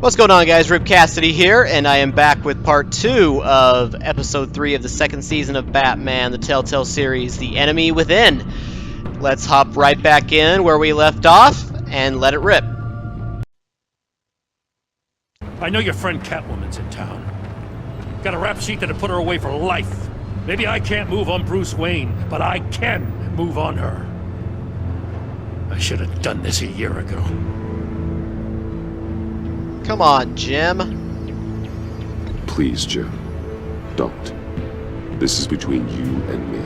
What's going on, guys? Rip Cassidy here, and I am back with part 2 of episode 3 of the second season of Batman, the Telltale Series, The Enemy Within. Let's hop right back in where we left off and let it rip. I know your friend Catwoman's in town. Got a rap sheet that'd put her away for life. Maybe I can't move on Bruce Wayne, but I can move on her. I should have done this a year ago. Come on, Jim. Please, Jim. Don't. This is between you and me.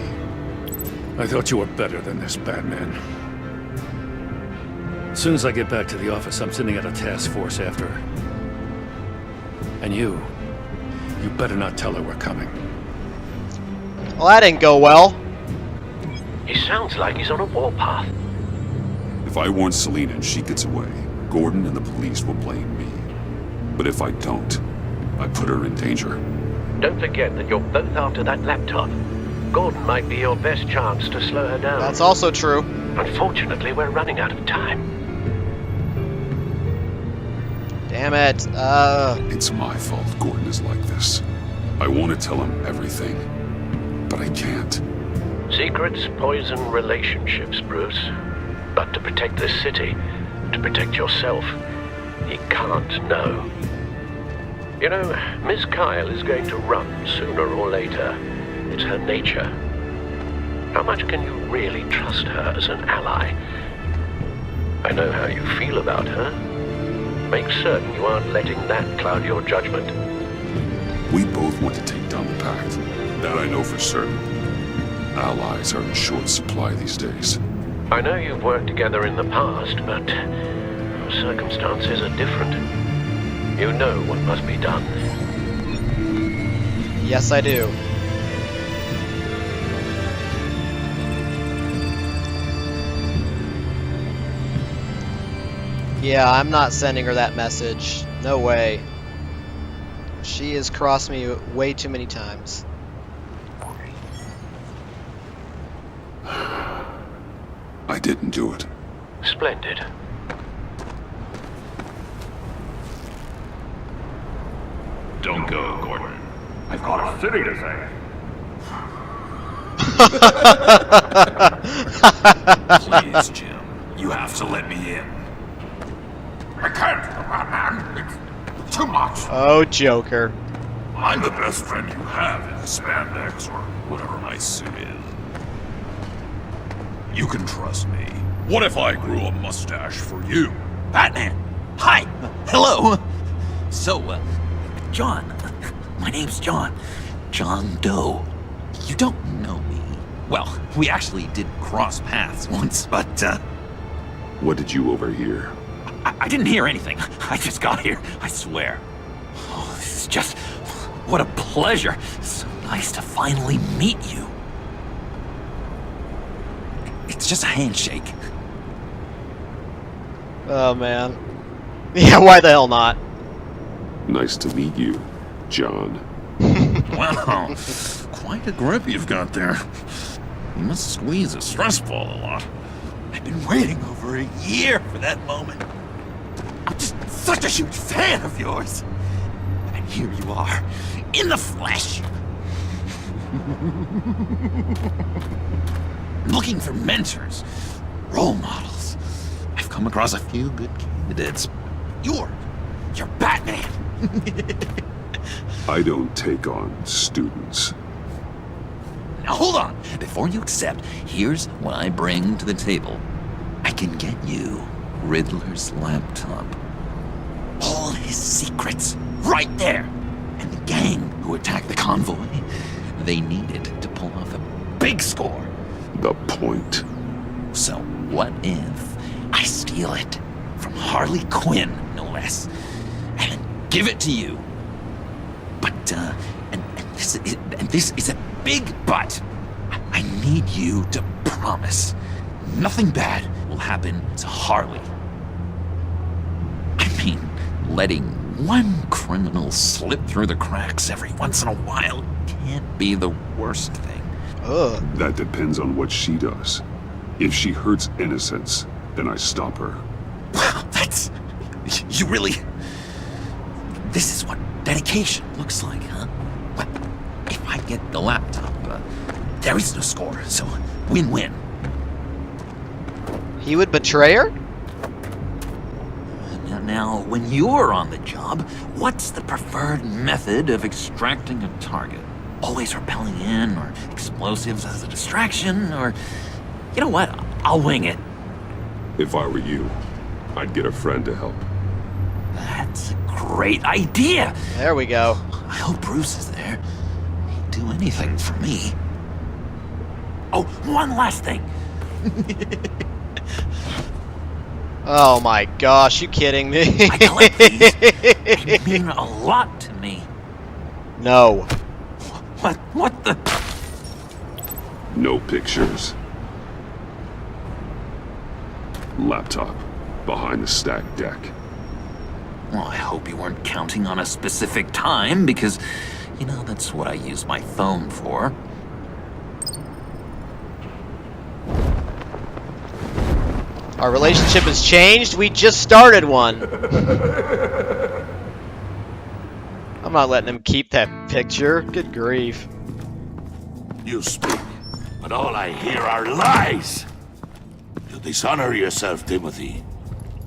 I thought you were better than this, Batman. As soon as I get back to the office, I'm sending out a task force after her. And you better not tell her we're coming. Well, that didn't go well. He sounds like he's on a warpath. If I warn Selina and she gets away, Gordon and the police will blame me. But if I don't, I put her in danger. Don't forget that you're both after that laptop. Gordon might be your best chance to slow her down. That's also true. Unfortunately, we're running out of time. Damn it. It's my fault Gordon is like this. I want to tell him everything, but I can't. Secrets poison relationships, Bruce. But to protect this city, to protect yourself, he can't know. You know, Miss Kyle is going to run sooner or later. It's her nature. How much can you really trust her as an ally? I know how you feel about her. Make certain you aren't letting that cloud your judgment. We both want to take down the Pact. That I know for certain. Allies are in short supply these days. I know you've worked together in the past, but circumstances are different. You know what must be done. Yes, I do. Yeah, I'm not sending her that message. No way. She has crossed me way too many times. I didn't do it. Splendid. Don't go, Gordon. I've got a city to save. Please, Jim. You have to let me in. I can't, Batman. It's too much. Oh, Joker. I'm the best friend you have in spandex or whatever my suit is. You can trust me. What if I grew a mustache for you? Batman! Hi! Hello! So, John. My name's John. John Doe. You don't know me. Well, we actually did cross paths once, but, What did you overhear? I didn't hear anything. I just got here, I swear. Oh, this is just... what a pleasure. So nice to finally meet you. It's just a handshake. Oh, man. Yeah, why the hell not? Nice to meet you, John. Wow, quite a grip you've got there. You must squeeze a stress ball a lot. I've been waiting over a year for that moment. I'm just such a huge fan of yours. And here you are, in the flesh. Looking for mentors, role models. I've come across a few good candidates. You're Batman. I don't take on students. Now hold on. Before you accept, here's what I bring to the table. I can get you Riddler's laptop. All his secrets, right there. And the gang who attacked the convoy, they needed to pull off a big score. The point. So what if I steal it from Harley Quinn, no less, and then give it to you? But, and this is a big but. I need you to promise nothing bad will happen to Harley. I mean, letting one criminal slip through the cracks every once in a while can't be the worst thing. Ugh. That depends on what she does. If she hurts innocents, then I stop her. Wow, that's... You really... this is what dedication looks like, huh? Well, if I get the laptop, there is no score, so win-win. He would betray her? Now, when you're on the job, what's the preferred method of extracting a target? Always rappelling in, or explosives as a distraction, or... You know what? I'll wing it. If I were you, I'd get a friend to help. That's a great idea! There we go. I hope Bruce is there. He'd do anything for me. Oh, one last thing. Oh my gosh, you kidding me? I collect these. They mean a lot to me. No. What the... No pictures. Laptop behind the stacked deck. Well, I hope you weren't counting on a specific time, because, you know, that's what I use my phone for. Our relationship has changed. We just started one. I'm not letting him keep that picture. Good grief. You speak, but all I hear are lies. You dishonor yourself, Timothy.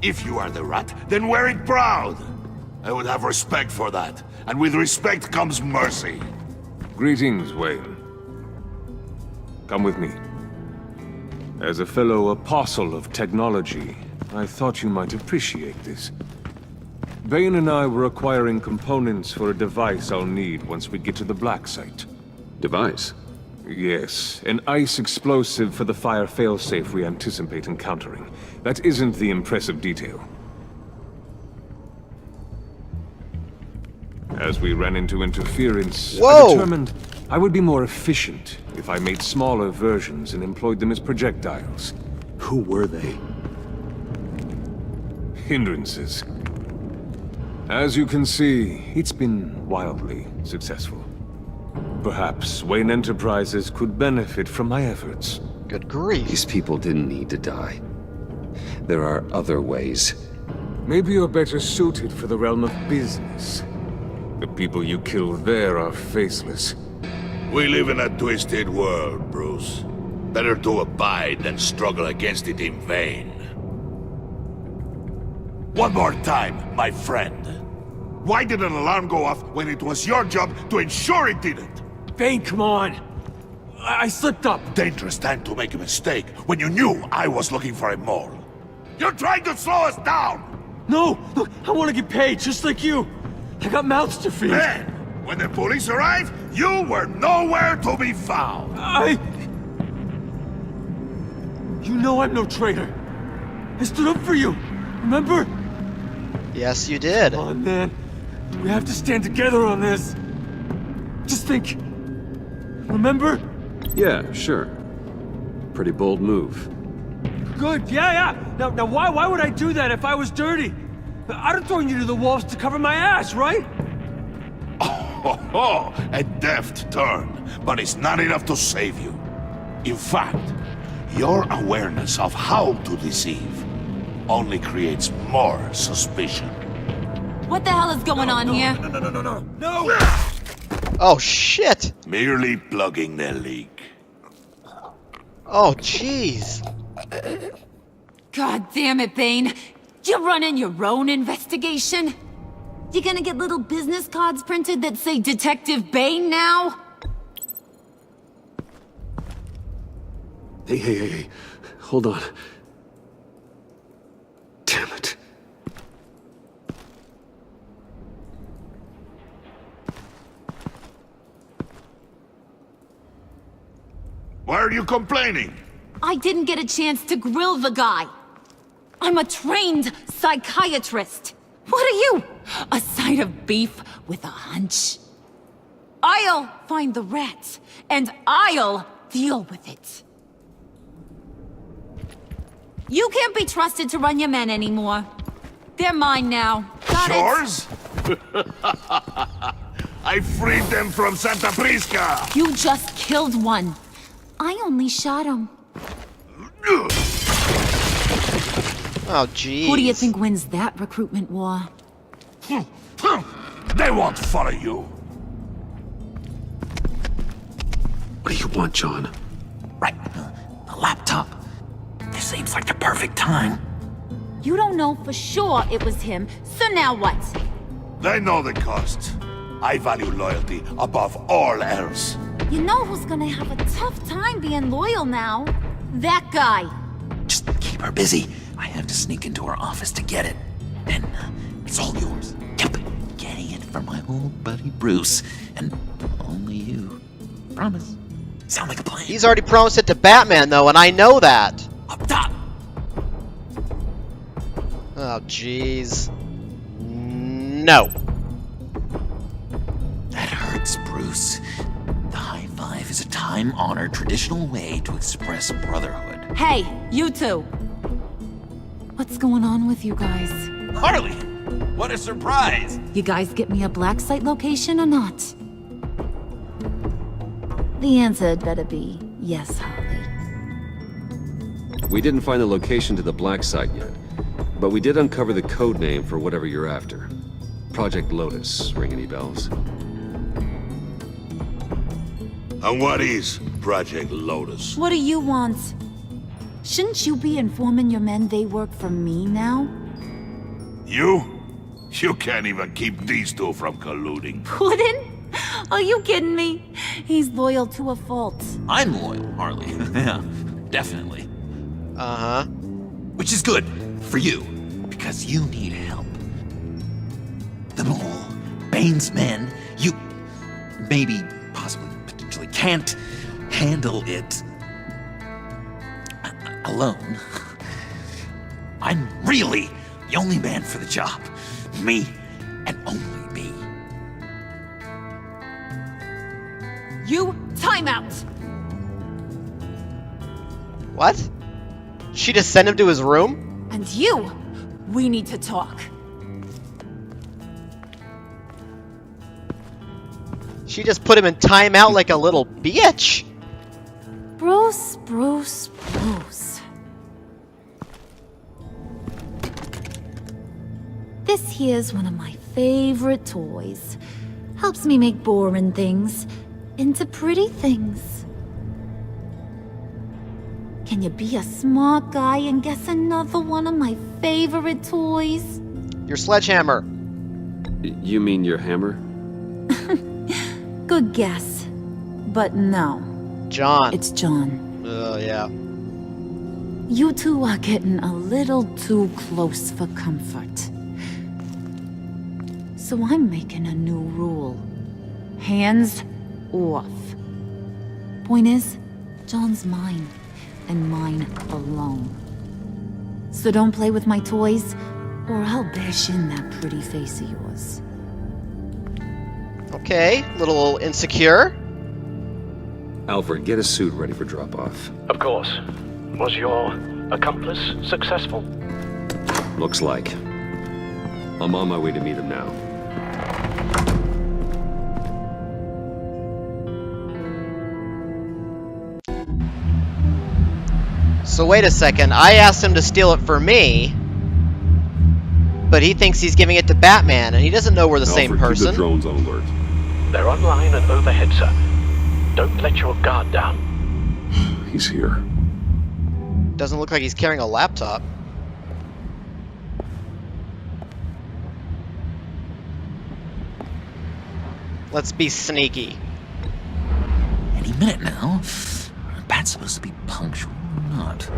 If you are the rat, then wear it proud. I would have respect for that, and with respect comes mercy. Greetings, Wayne. Come with me. As a fellow apostle of technology, I thought you might appreciate this. Bane and I were acquiring components for a device I'll need once we get to the Black Site. Device? Yes, an ice explosive for the fire failsafe we anticipate encountering. That isn't the impressive detail. As we ran into interference, Whoa! I determined I would be more efficient if I made smaller versions and employed them as projectiles. Who were they? Hindrances. As you can see, it's been wildly successful. Perhaps Wayne Enterprises could benefit from my efforts. Good grief. These people didn't need to die. There are other ways. Maybe you're better suited for the realm of business. The people you kill there are faceless. We live in a twisted world, Bruce. Better to abide than struggle against it in vain. One more time, my friend. Why did an alarm go off when it was your job to ensure it didn't? Bane, come on! I slipped up! Dangerous time to make a mistake when you knew I was looking for a mole. You're trying to slow us down! No! Look, I want to get paid, just like you! I got mouths to feed! Then, when the police arrived, you were nowhere to be found! You know I'm no traitor! I stood up for you! Remember? Yes, you did. Come on, man. We have to stand together on this. Just think. Remember? Yeah, sure. Pretty bold move. Good, yeah. Now why would I do that if I was dirty? I'd have thrown you to the wolves to cover my ass, right? Oh, a deft turn, but it's not enough to save you. In fact, your awareness of how to deceive only creates more suspicion. What the hell is going on here? No! Oh, shit. Merely plugging the leak. Oh, jeez. God damn it, Bane. You running your own investigation? You gonna get little business cards printed that say Detective Bane now? Hey. Hold on. Damn it. Why are you complaining? I didn't get a chance to grill the guy. I'm a trained psychiatrist. What are you? A side of beef with a hunch? I'll find the rats, and I'll deal with it. You can't be trusted to run your men anymore. They're mine now. Got Yours? I freed them from Santa Prisca! You just killed one. I only shot him. Oh, jeez. Who do you think wins that recruitment war? They won't follow you. What do you want, John? Right, the laptop. This seems like the perfect time. You don't know for sure it was him, so now what? They know the cost. I value loyalty above all else. You know who's gonna have a tough time being loyal now? That guy. Just keep her busy. I have to sneak into her office to get it. Then it's all yours. Yep, getting it from my old buddy Bruce. And only you. Promise. Sound like a plan? He's already promised it to Batman, though, and I know that. Up top! Oh, jeez. No. That hurts, Bruce. The high five is a time-honored traditional way to express brotherhood. Hey, you two. What's going on with you guys? Harley! What a surprise! You guys get me a black site location or not? The answer had better be yes, Harley. We didn't find the location to the black site yet, but we did uncover the code name for whatever you're after. Project Lotus. Ring any bells? And what is Project Lotus? What do you want? Shouldn't you be informing your men they work for me now? You? You can't even keep these two from colluding. Puddin'? Are you kidding me? He's loyal to a fault. I'm loyal, Harley. Yeah, definitely. Uh-huh. Which is good for you, because you need help. The Mole, Bane's men, you maybe, possibly, potentially can't handle it alone. I'm really the only man for the job. Me, and only me. You, time out! What? She just sent him to his room? And you, we need to talk. She just put him in timeout like a little bitch. Bruce. This here's one of my favorite toys. Helps me make boring things into pretty things. Can you be a smart guy and guess another one of my favorite toys? Your sledgehammer. You mean your hammer? Good guess. But no. John. It's John. Oh, yeah. You two are getting a little too close for comfort. So I'm making a new rule. Hands off. Point is, John's mine. And mine alone. So don't play with my toys, or I'll bash in that pretty face of yours. Okay, little insecure. Alfred, get a suit ready for drop-off. Of course. Was your accomplice successful? Looks like. I'm on my way to meet him now. So wait a second, I asked him to steal it for me, but he thinks he's giving it to Batman, and he doesn't know we're the same Alfred, person. keep the drones on alert. They're online and overhead, sir. Don't let your guard down. He's here. Doesn't look like he's carrying a laptop. Let's be sneaky. Any minute now. Bat's supposed to be punctual or not?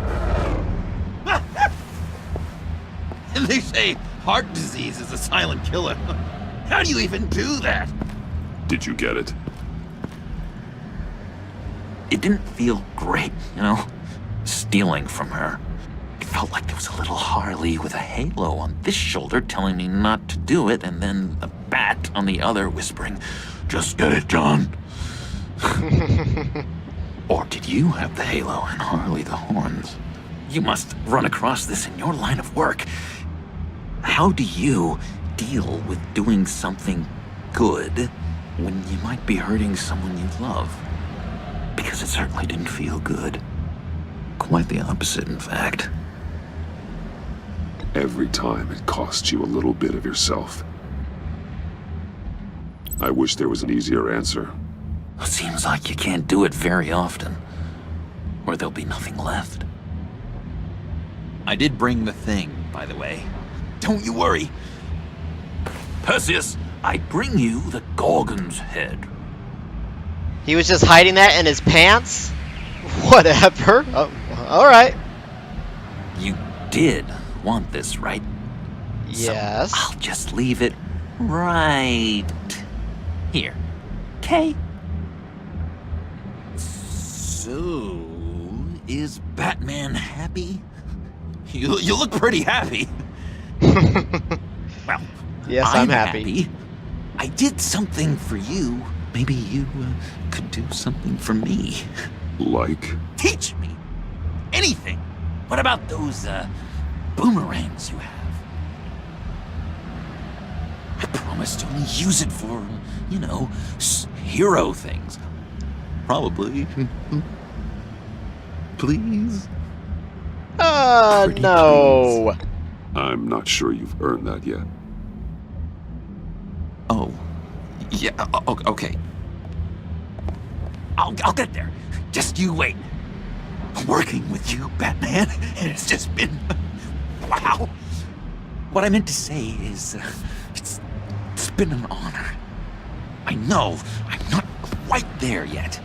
They say heart disease is a silent killer. How do you even do that? Did you get it? It didn't feel great, you know? Stealing from her. It felt like there was a little Harley with a halo on this shoulder telling me not to do it, and then a bat on the other whispering, "Just get it, John." Or did you have the halo and Harley the horns? You must run across this in your line of work. How do you deal with doing something good when you might be hurting someone you love? Because it certainly didn't feel good. Quite the opposite, in fact. Every time it costs you a little bit of yourself. I wish there was an easier answer. Seems like you can't do it very often, or there'll be nothing left. I did bring the thing, by the way. Don't you worry. Perseus, I bring you the Gorgon's head. He was just hiding that in his pants? Whatever. Oh, alright. You did want this, right? Yes. So I'll just leave it right here. Okay? So, is Batman happy? You look pretty happy. Well, yes, I'm happy. I did something for you. Maybe you could do something for me. Like? Teach me anything. What about those boomerangs you have? I promise to only use it for, you know, hero things. Probably. Please? No. Please. I'm not sure you've earned that yet. Oh. Yeah, okay. I'll get there. Just you wait. Working with you, Batman, it's just been... wow. What I meant to say is, it's been an honor. I know I'm not quite there yet.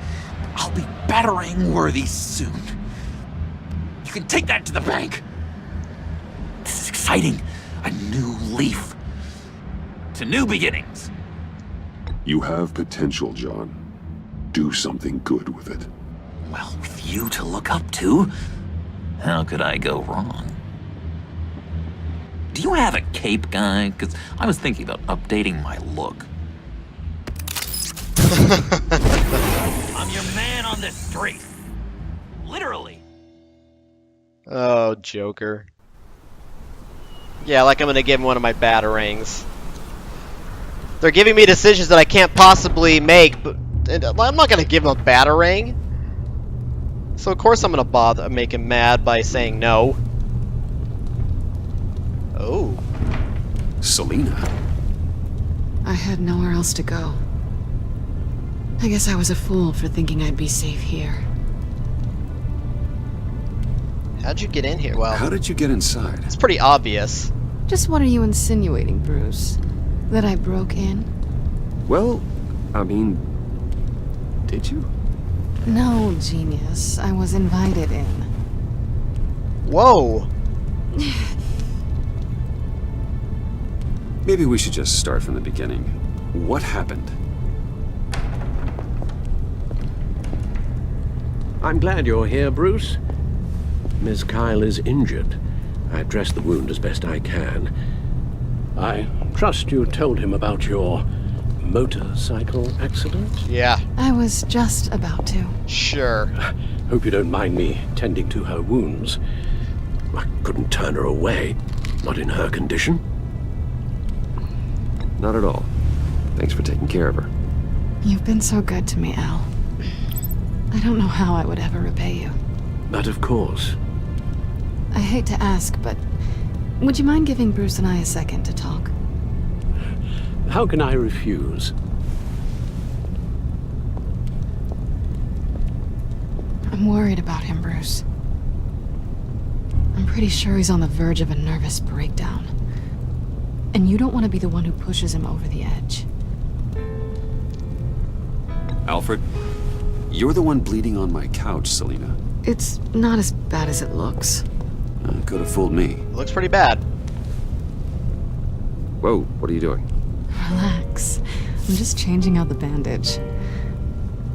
I'll be battering worthy soon. You can take that to the bank. This is exciting. A new leaf. To new beginnings. You have potential, John. Do something good with it. Well, with you to look up to, how could I go wrong? Do you have a cape, guy? Because I was thinking about updating my look. I'm your man on the street. Literally. Oh, Joker. Yeah, like I'm gonna give him one of my batarangs. They're giving me decisions that I can't possibly make, but I'm not gonna give him a batarang. So of course I'm gonna make him mad by saying no. Oh. Selina. I had nowhere else to go. I guess I was a fool for thinking I'd be safe here. How'd you get in here? Well, How did you get inside? it's pretty obvious. Just what are you insinuating, Bruce? That I broke in? Well, I mean, did you? No, genius. I was invited in. Whoa. Maybe we should just start from the beginning. What happened? I'm glad you're here, Bruce. Ms. Kyle is injured. I've dressed the wound as best I can. I trust you told him about your motorcycle accident? Yeah. I was just about to. Sure. Hope you don't mind me tending to her wounds. I couldn't turn her away, not in her condition. Not at all. Thanks for taking care of her. You've been so good to me, Al. I don't know how I would ever repay you. But of course. I hate to ask, but would you mind giving Bruce and I a second to talk? How can I refuse? I'm worried about him, Bruce. I'm pretty sure he's on the verge of a nervous breakdown. And you don't want to be the one who pushes him over the edge. Alfred, you're the one bleeding on my couch, Selina. It's not as bad as it looks. Could have fooled me. Looks pretty bad. Whoa, what are you doing? Relax. I'm just changing out the bandage.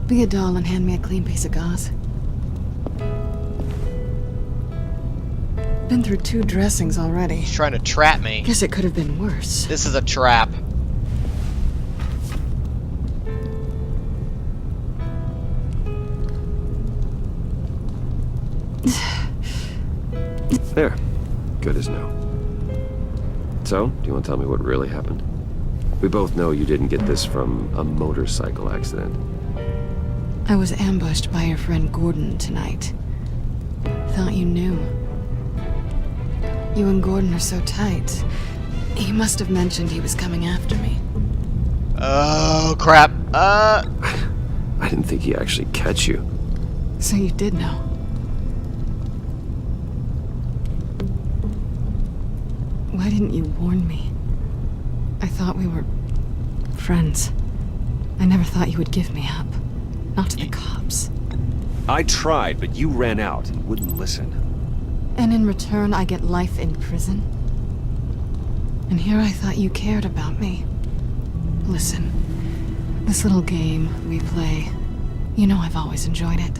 Be a doll and hand me a clean piece of gauze. Been through 2 dressings already. He's trying to trap me. Guess it could have been worse. This is a trap. There. Good as new. So, do you want to tell me what really happened? We both know you didn't get this from a motorcycle accident. I was ambushed by your friend Gordon tonight. Thought you knew. You and Gordon are so tight. He must have mentioned he was coming after me. Oh, crap. I didn't think he'd actually catch you. So you did know. Why didn't you warn me? I thought we were friends. I never thought you would give me up. Not to the cops. I tried, but you ran out and wouldn't listen. And in return, I get life in prison? And here I thought you cared about me. Listen, this little game we play, you know I've always enjoyed it.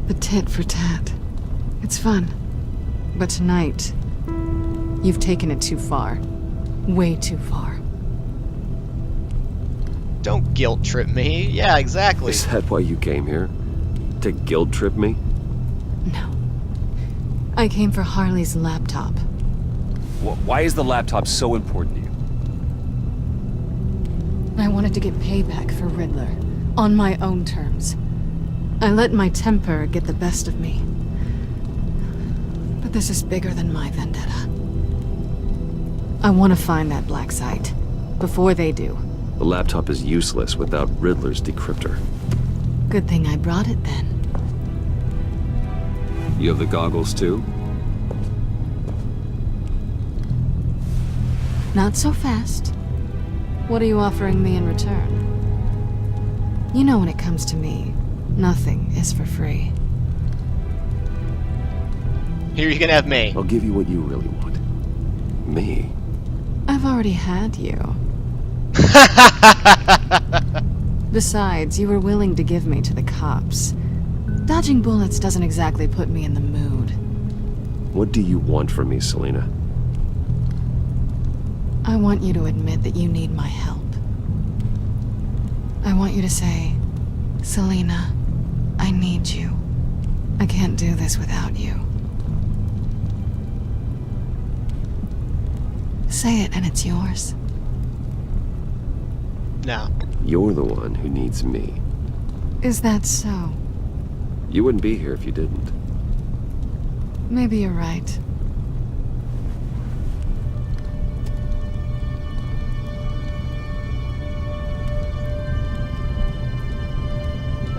The tit for tat. It's fun. But tonight, you've taken it too far. Way too far. Don't guilt trip me. Yeah, exactly. Is that why you came here? To guilt trip me? No. I came for Harley's laptop. Why is the laptop so important to you? I wanted to get payback for Riddler. On my own terms. I let my temper get the best of me. But this is bigger than my vendetta. I want to find that black site. Before they do. The laptop is useless without Riddler's decryptor. Good thing I brought it then. You have the goggles too? Not so fast. What are you offering me in return? You know when it comes to me, nothing is for free. Here, you can have me. I'll give you what you really want. Me? I've already had you. Besides, you were willing to give me to the cops. Dodging bullets doesn't exactly put me in the mood. What do you want from me, Selina? I want you to admit that you need my help. I want you to say, Selina, I need you. I can't do this without you. Say it and it's yours. No. You're the one who needs me. Is that so? You wouldn't be here if you didn't. Maybe you're right.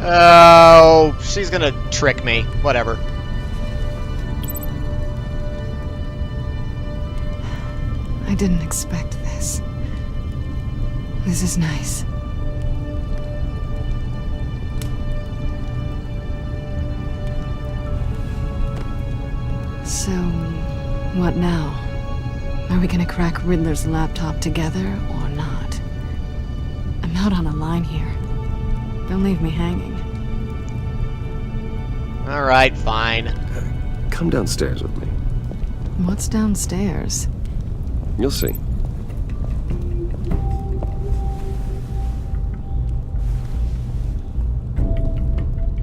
Oh, she's gonna trick me. Whatever. I didn't expect this. This is nice. So, what now? Are we gonna crack Riddler's laptop together or not? I'm out on a line here. Don't leave me hanging. Alright, fine. Come downstairs with me. What's downstairs? You'll see.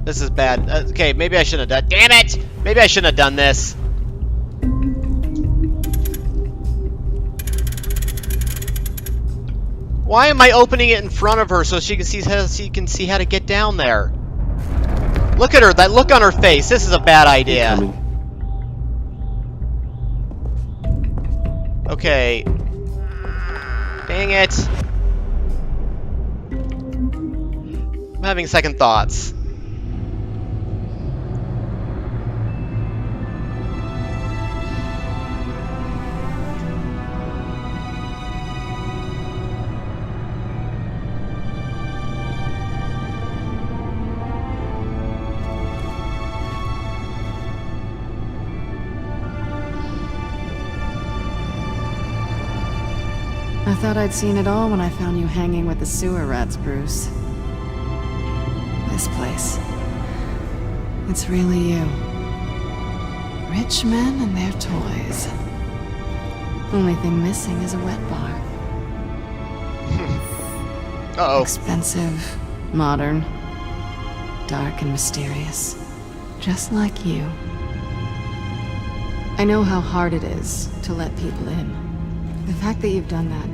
This is bad. Okay, maybe I shouldn't have done. Damn it! Maybe I shouldn't have done this. Why am I opening it in front of her so she can see how to get down there? Look at her. That look on her face. This is a bad idea. Okay. Dang it. I'm having second thoughts. I thought I'd seen it all when I found you hanging with the sewer rats, Bruce. This place. It's really you. Rich men and their toys. Only thing missing is a wet bar. Uh-oh. Expensive, modern, dark and mysterious. Just like you. I know how hard it is to let people in. The fact that you've done that,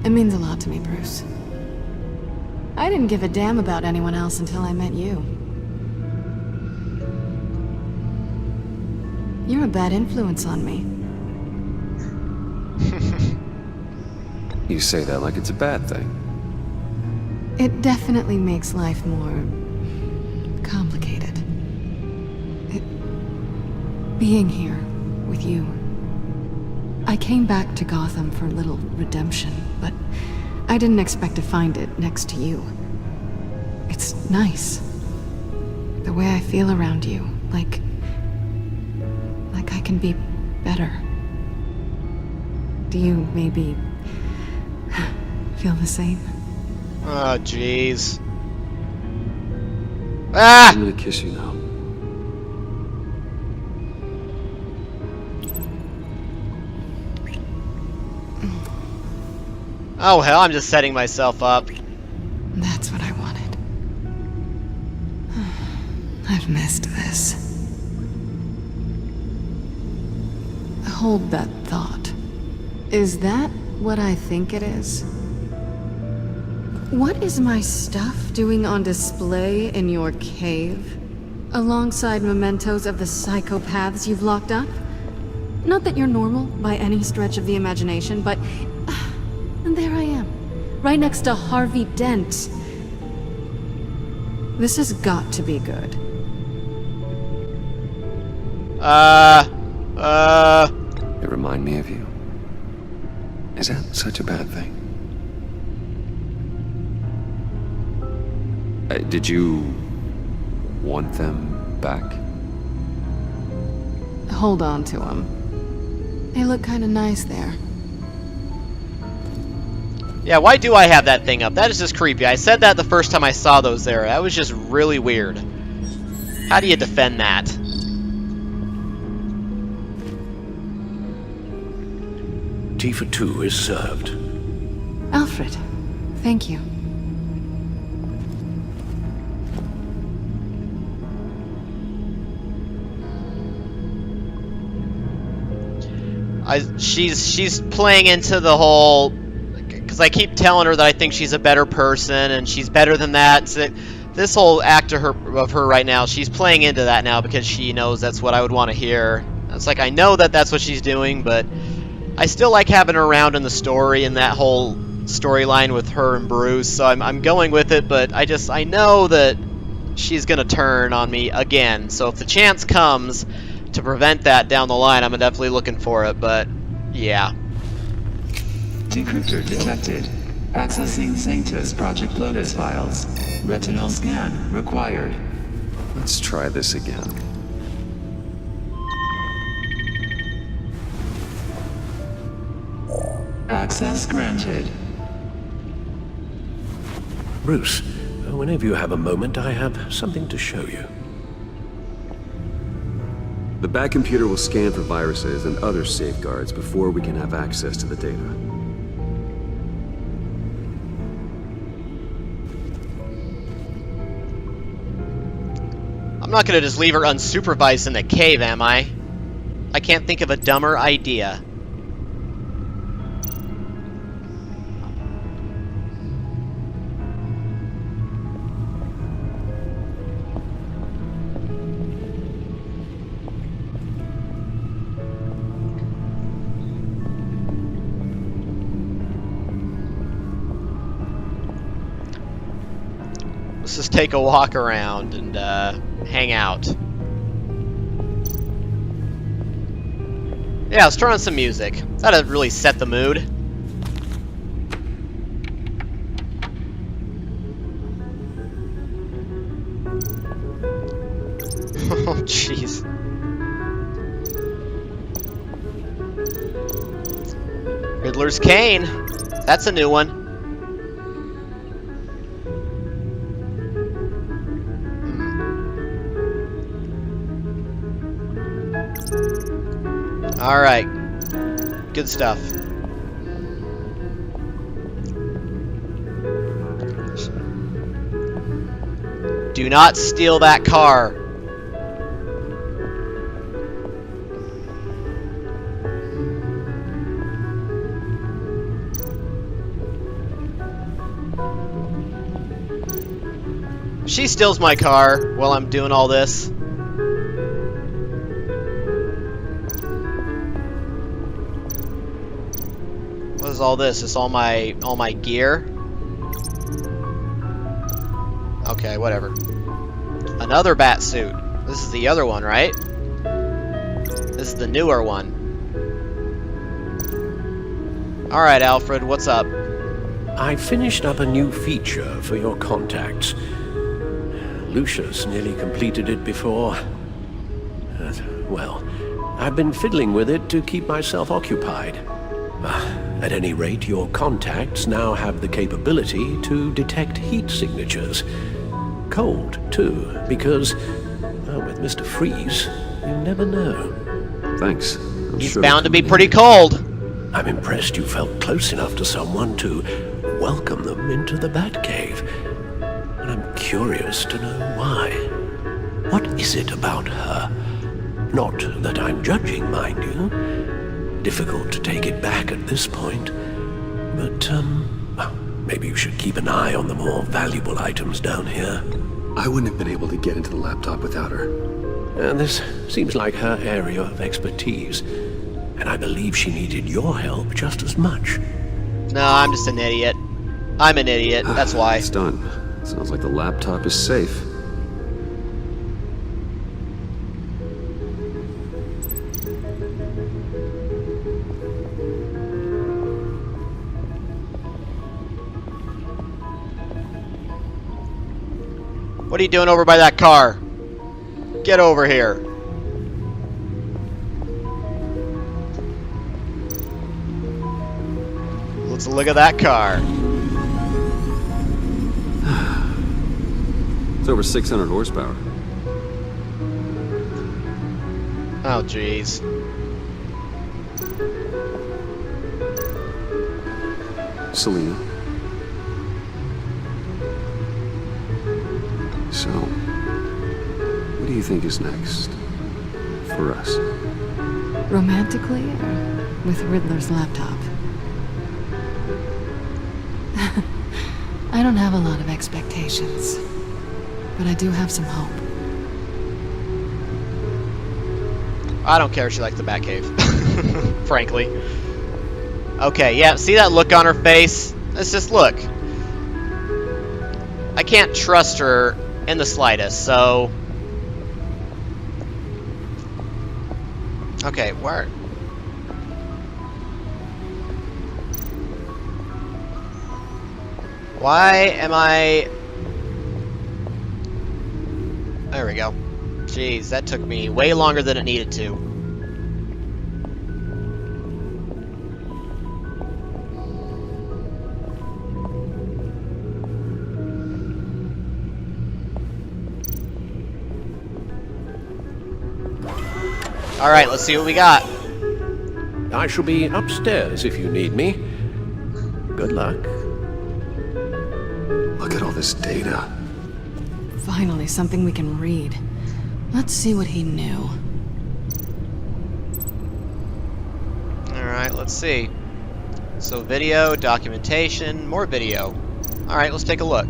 it means a lot to me, Bruce. I didn't give a damn about anyone else until I met you. You're a bad influence on me. You say that like it's a bad thing. It definitely makes life more complicated. Being here with you. I came back to Gotham for a little redemption, but I didn't expect to find it next to you. It's nice. The way I feel around you, like I can be better. Do you maybe feel the same? Oh, jeez. Ah! I'm gonna kiss you now. Oh hell, I'm just setting myself up. That's what I wanted. I've missed this. Hold that thought. Is that what I think it is? What is my stuff doing on display in your cave? Alongside mementos of the psychopaths you've locked up? Not that you're normal by any stretch of the imagination, but... and there I am, right next to Harvey Dent. This has got to be good. They remind me of you. Is that such a bad thing? Did you want them back? Hold on to them. They look kind of nice there. Yeah, why do I have that thing up? That is just creepy. I said that the first time I saw those there. That was just really weird. How do you defend that? Tea for two is served. Alfred, thank you. She's playing into the whole, because I keep telling her that I think she's a better person and she's better than that. So this whole act of her right now, she's playing into that now because she knows that's what I would want to hear. It's like I know that that's what she's doing, but I still like having her around in the story and that whole storyline with her and Bruce. So I'm going with it, but I know that she's gonna turn on me again. So if the chance comes to prevent that down the line, I'm definitely looking for it, but yeah. Decryptor detected. Accessing Sanctus Project Lotus files. Retinal scan required. Let's try this again. Access granted. Bruce, whenever you have a moment, I have something to show you. The Bat computer will scan for viruses and other safeguards before we can have access to the data. I'm not gonna just leave her unsupervised in the cave, am I? I can't think of a dumber idea. Let's just take a walk around and hang out. Yeah, let's turn on some music. That'll really set the mood. Oh, jeez. Riddler's Cane. That's a new one. Alright. Good stuff. Do not steal that car. If she steals my car while I'm doing all this, is all this? Is all my gear? Okay, whatever. Another bat suit. This is the other one, right? This is the newer one. Alright, Alfred, what's up? I finished up a new feature for your contacts. Lucius nearly completed it before. Well, I've been fiddling with it to keep myself occupied. At any rate, your contacts now have the capability to detect heat signatures. Cold, too, because, well, with Mr. Freeze, you never know. Thanks. He's bound to be pretty cold. I'm impressed you felt close enough to someone to welcome them into the Batcave. And I'm curious to know why. What is it about her? Not that I'm judging, mind you. Difficult to take it back at this point. But, well, maybe you should keep an eye on the more valuable items down here. I wouldn't have been able to get into the laptop without her. This seems like her area of expertise. And I believe she needed your help just as much. No, I'm just an idiot. I'm an idiot, that's why. It's done. Sounds like the laptop is safe. What are you doing over by that car? Get over here. Let's look at that car. It's over 600 horsepower. Oh, jeez. Selina. So, what do you think is next for us? Romantically, or with Riddler's laptop? I don't have a lot of expectations, but I do have some hope. I don't care if she likes the Batcave, frankly. Okay, yeah, see that look on her face? Let's just look. I can't trust her in the slightest, so... Okay, where... Why am I... There we go. Jeez, that took me way longer than it needed to. Alright, let's see what we got. I shall be upstairs if you need me. Good luck. Look at all this data. Finally, something we can read. Let's see what he knew. Alright, let's see. So video, documentation, more video. Alright, let's take a look.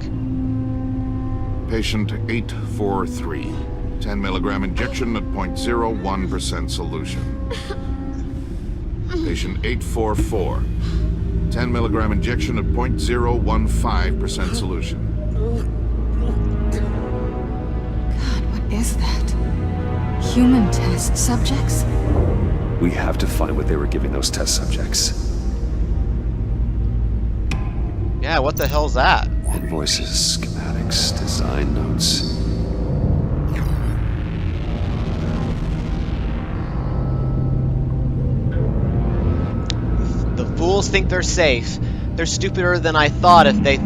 Patient 843. 10 milligram injection at 0.01% solution. Patient 844. 10 milligram injection at 0.015% solution. God, what is that? Human test subjects? We have to find what they were giving those test subjects. Yeah, what the hell's that? Invoices, schematics, design notes. The fools think they're safe. They're stupider than I thought if they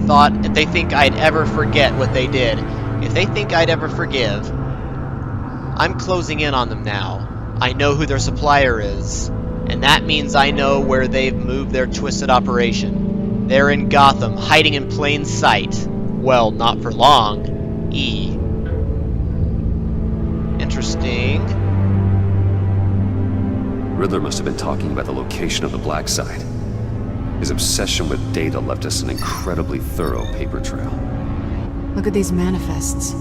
think I'd ever forget what they did. If they think I'd ever forgive. I'm closing in on them now. I know who their supplier is. And that means I know where they've moved their twisted operation. They're in Gotham, hiding in plain sight. Well, not for long. Interesting. Riddler must have been talking about the location of the black site. His obsession with data left us an incredibly thorough paper trail. Look at these manifests.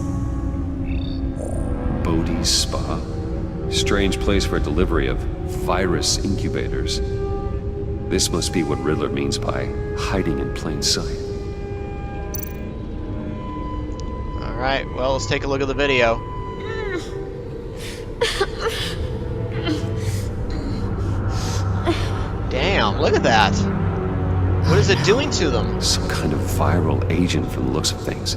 Bodhi's Spa? Strange place for a delivery of virus incubators. This must be what Riddler means by hiding in plain sight. Alright, well, let's take a look at the video. Damn, look at that. What is it doing to them? Some kind of viral agent from the looks of things.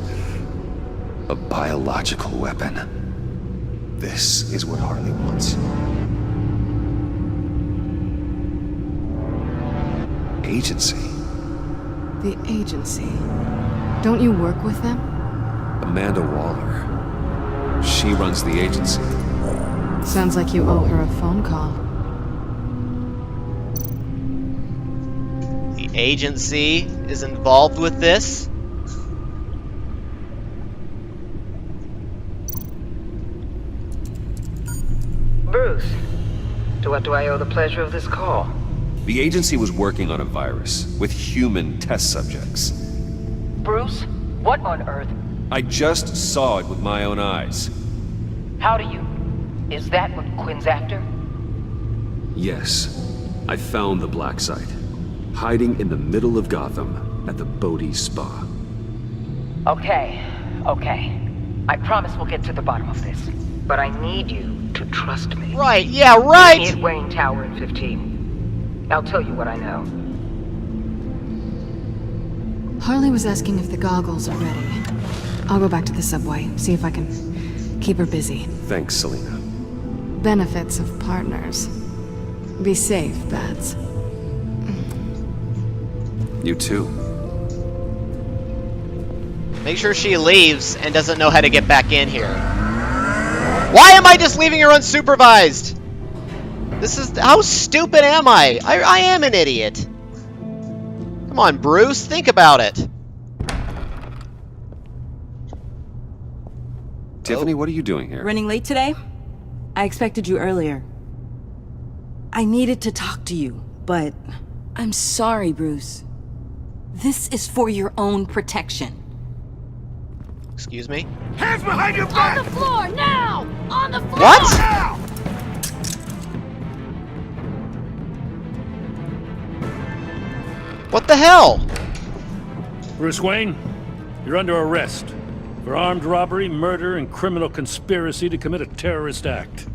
A biological weapon. This is what Harley wants. Agency. The agency. Don't you work with them? Amanda Waller. She runs the agency. Sounds like you owe her a phone call. The agency is involved with this? Bruce, to what do I owe the pleasure of this call? The agency was working on a virus with human test subjects. Bruce, what on earth? I just saw it with my own eyes. How do you... Is that what Quinn's after? Yes, I found the black site, hiding in the middle of Gotham at the Bodhi Spa. Okay. I promise we'll get to the bottom of this. But I need you to trust me. Right, yeah, right! Meet me at Wayne Tower in 15. I'll tell you what I know. Harley was asking if the goggles are ready. I'll go back to the subway, see if I can keep her busy. Thanks, Selina. Benefits of partners. Be safe, Bats. You too. Make sure she leaves and doesn't know how to get back in here. Why am I just leaving her unsupervised? This is... How stupid am I? I am an idiot. Come on, Bruce. Think about it. Tiffany, what are you doing here? Running late today? I expected you earlier. I needed to talk to you, but... I'm sorry, Bruce. This is for your own protection. Excuse me? Hands behind your back! On the floor, now! On the floor! What? Now! What the hell? Bruce Wayne, you're under arrest for armed robbery, murder, and criminal conspiracy to commit a terrorist act.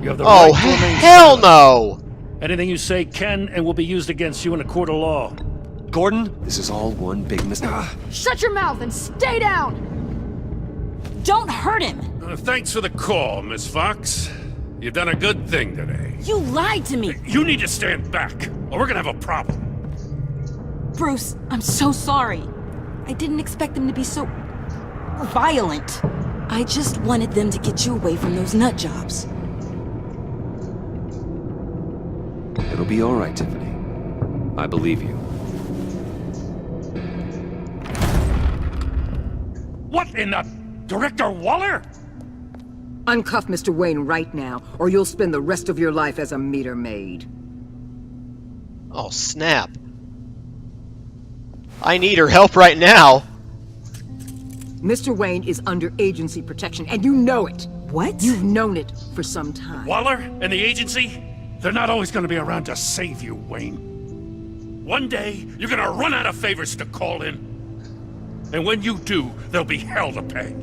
You have the Oh, right to remain hell silent. no! Anything you say can and will be used against you in a court of law. Gordon, this is all one big mistake. Shut your mouth and stay down! Don't hurt him! Thanks for the call, Miss Fox. You've done a good thing today. You lied to me! You need to stand back, or we're gonna have a problem. Bruce, I'm so sorry. I didn't expect them to be so... violent. I just wanted them to get you away from those nut jobs. It'll be all right, Tiffany. I believe you. What in the... Director Waller? Uncuff Mr. Wayne right now, or you'll spend the rest of your life as a meter maid. Oh, snap. I need her help right now. Mr. Wayne is under agency protection, and you know it. What? You've known it for some time. Waller and the agency? They're not always gonna be around to save you, Wayne. One day, you're gonna run out of favors to call in. And when you do, there'll be hell to pay.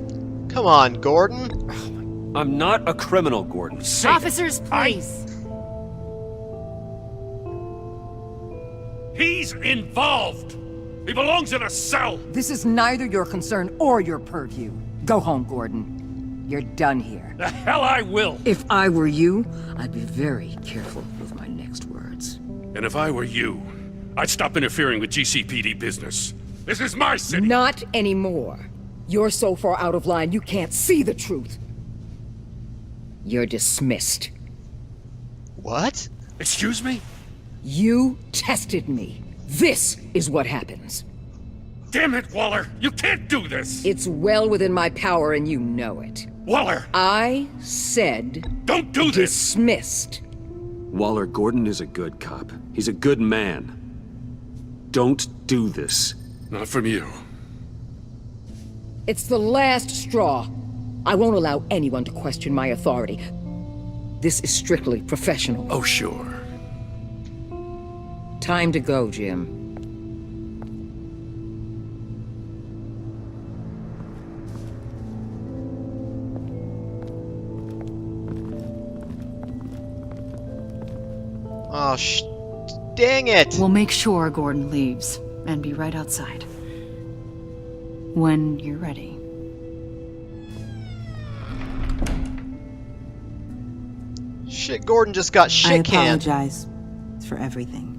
Come on, Gordon. I'm not a criminal, Gordon. Officers, please. He's involved. He belongs in a cell. This is neither your concern or your purview. Go home, Gordon. You're done here. The hell I will. If I were you, I'd be very careful with my next words. And if I were you, I'd stop interfering with GCPD business. This is my city. Not anymore. You're so far out of line, you can't see the truth. You're dismissed. What? Excuse me? You tested me. This is what happens. Damn it, Waller! You can't do this! It's well within my power and you know it. Waller! I said... Don't do this! Dismissed. Waller, Gordon is a good cop. He's a good man. Don't do this. Not from you. It's the last straw. I won't allow anyone to question my authority. This is strictly professional. Oh, sure. Time to go, Jim. Oh, dang it! We'll make sure Gordon leaves and be right outside. When you're ready. Shit, Gordon just got shit canned. I apologize for everything.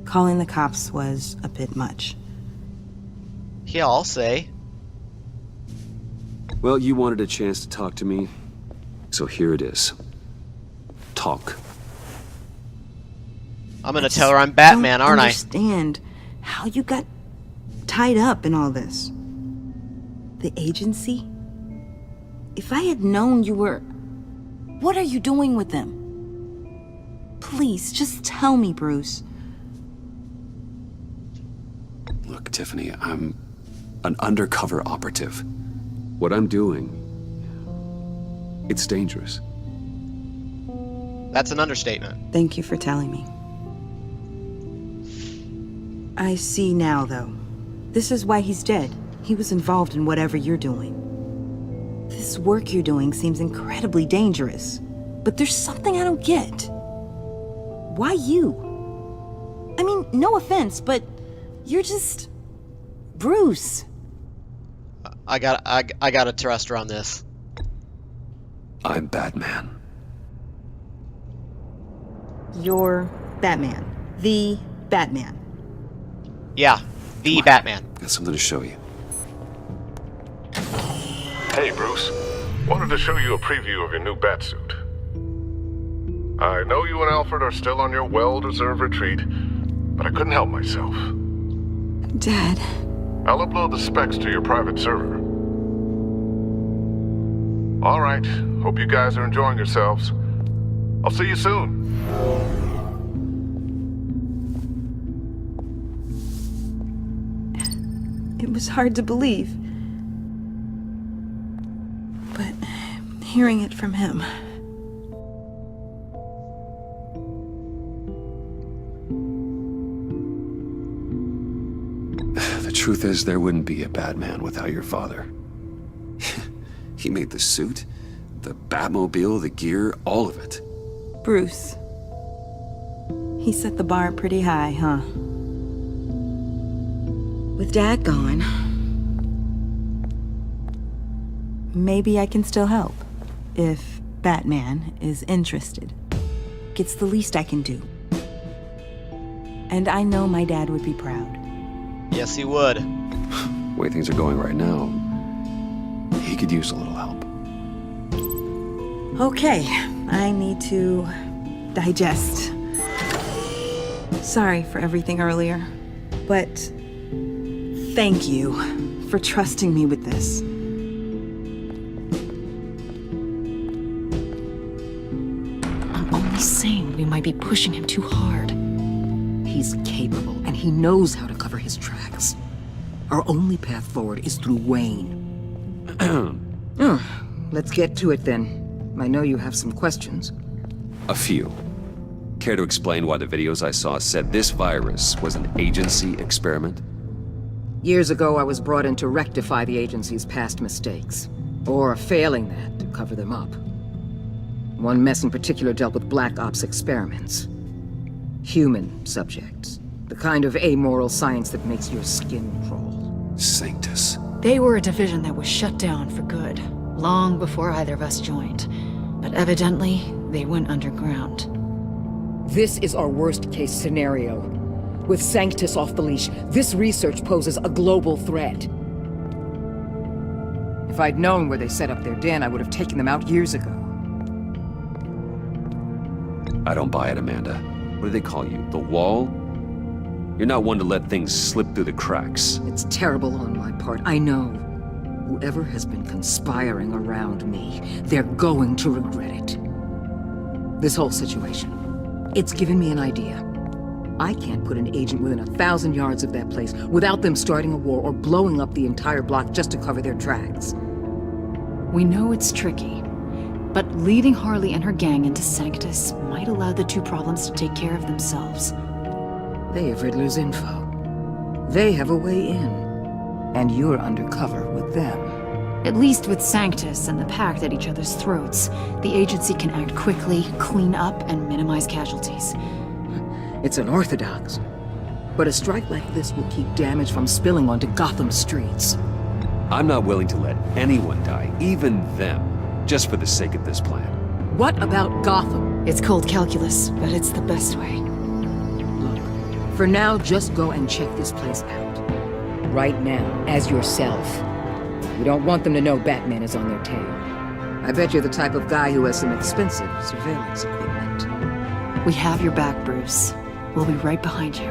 Calling the cops was a bit much. Yeah, I'll say. Well, you wanted a chance to talk to me, so here it is. Talk. I'm gonna tell her I'm Batman, aren't I? I understand how you got tied up in all this. The agency? If I had known you were... What are you doing with them? Please, just tell me, Bruce. Look, Tiffany, I'm an undercover operative. What I'm doing, it's dangerous. That's an understatement. Thank you for telling me. I see now, though. This is why he's dead. He was involved in whatever you're doing. This work you're doing seems incredibly dangerous. But there's something I don't get. Why you? I mean, no offense, but you're just... Bruce. I gotta trust her on this. I'm Batman. You're Batman. The Batman. Yeah, the Batman. Got something to show you. Hey, Bruce. Wanted to show you a preview of your new Batsuit. I know you and Alfred are still on your well-deserved retreat, but I couldn't help myself. Dad. I'll upload the specs to your private server. All right. Hope you guys are enjoying yourselves. I'll see you soon. It was hard to believe. But hearing it from him... The truth is, there wouldn't be a Batman without your father. He made the suit, the Batmobile, the gear, all of it. Bruce. He set the bar pretty high, huh? With Dad gone, maybe I can still help. If Batman is interested. It's the least I can do. And I know my dad would be proud. Yes, he would. The way things are going right now, he could use a little help. Okay, I need to digest. Sorry for everything earlier, but thank you for trusting me with this. I'm only saying we might be pushing him too hard. He's capable, and he knows how to cover his tracks. Our only path forward is through Wayne. Let's get to it then. I know you have some questions. A few. Care to explain why the videos I saw said this virus was an agency experiment? Years ago, I was brought in to rectify the agency's past mistakes. Or failing that, to cover them up. One mess in particular dealt with Black Ops experiments. Human subjects. The kind of amoral science that makes your skin crawl. Sanctus. They were a division that was shut down for good, long before either of us joined. But evidently, they went underground. This is our worst-case scenario. With Sanctus off the leash, this research poses a global threat. If I'd known where they set up their den, I would have taken them out years ago. I don't buy it, Amanda. What do they call you? The Wall? You're not one to let things slip through the cracks. It's terrible on my part, I know. Whoever has been conspiring around me, they're going to regret it. This whole situation, it's given me an idea. I can't put an agent within 1,000 yards of that place without them starting a war or blowing up the entire block just to cover their tracks. We know it's tricky, But leading Harley and her gang into Sanctus might allow the two problems to take care of themselves. They have Riddler's info. They have a way in. And you're undercover with them. At least with Sanctus and the Pact at each other's throats, the agency can act quickly, clean up, and minimize casualties. It's unorthodox. But a strike like this will keep damage from spilling onto Gotham streets. I'm not willing to let anyone die, even them, just for the sake of this plan. What about Gotham? It's cold calculus, but it's the best way. Look, for now, just go and check this place out. Right now, as yourself. You don't want them to know Batman is on their tail. I bet you're the type of guy who has some expensive surveillance equipment. We have your back, Bruce. We'll be right behind you.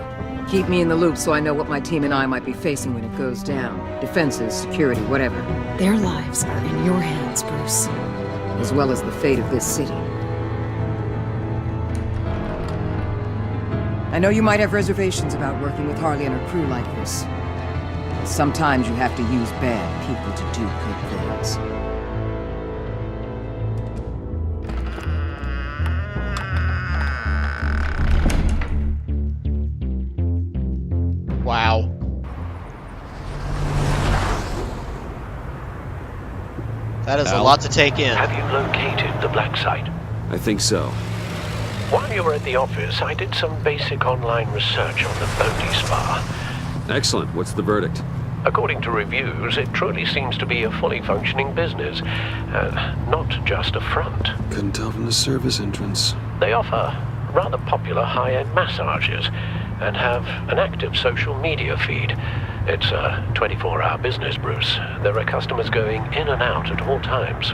Keep me in the loop so I know what my team and I might be facing when it goes down. Defenses, security, whatever. Their lives are in your hands, Bruce. As well as the fate of this city. I know you might have reservations about working with Harley and her crew like this. But sometimes you have to use bad people to do good things. Wow. That is a lot to take in. Have you located the black site? I think so. While you were at the office, I did some basic online research on the Bodhi Spa. Excellent. What's the verdict? According to reviews, it truly seems to be a fully functioning business, not just a front. Couldn't tell from the service entrance. They offer rather popular high-end massages and have an active social media feed. It's a 24-hour business, Bruce. There are customers going in and out at all times.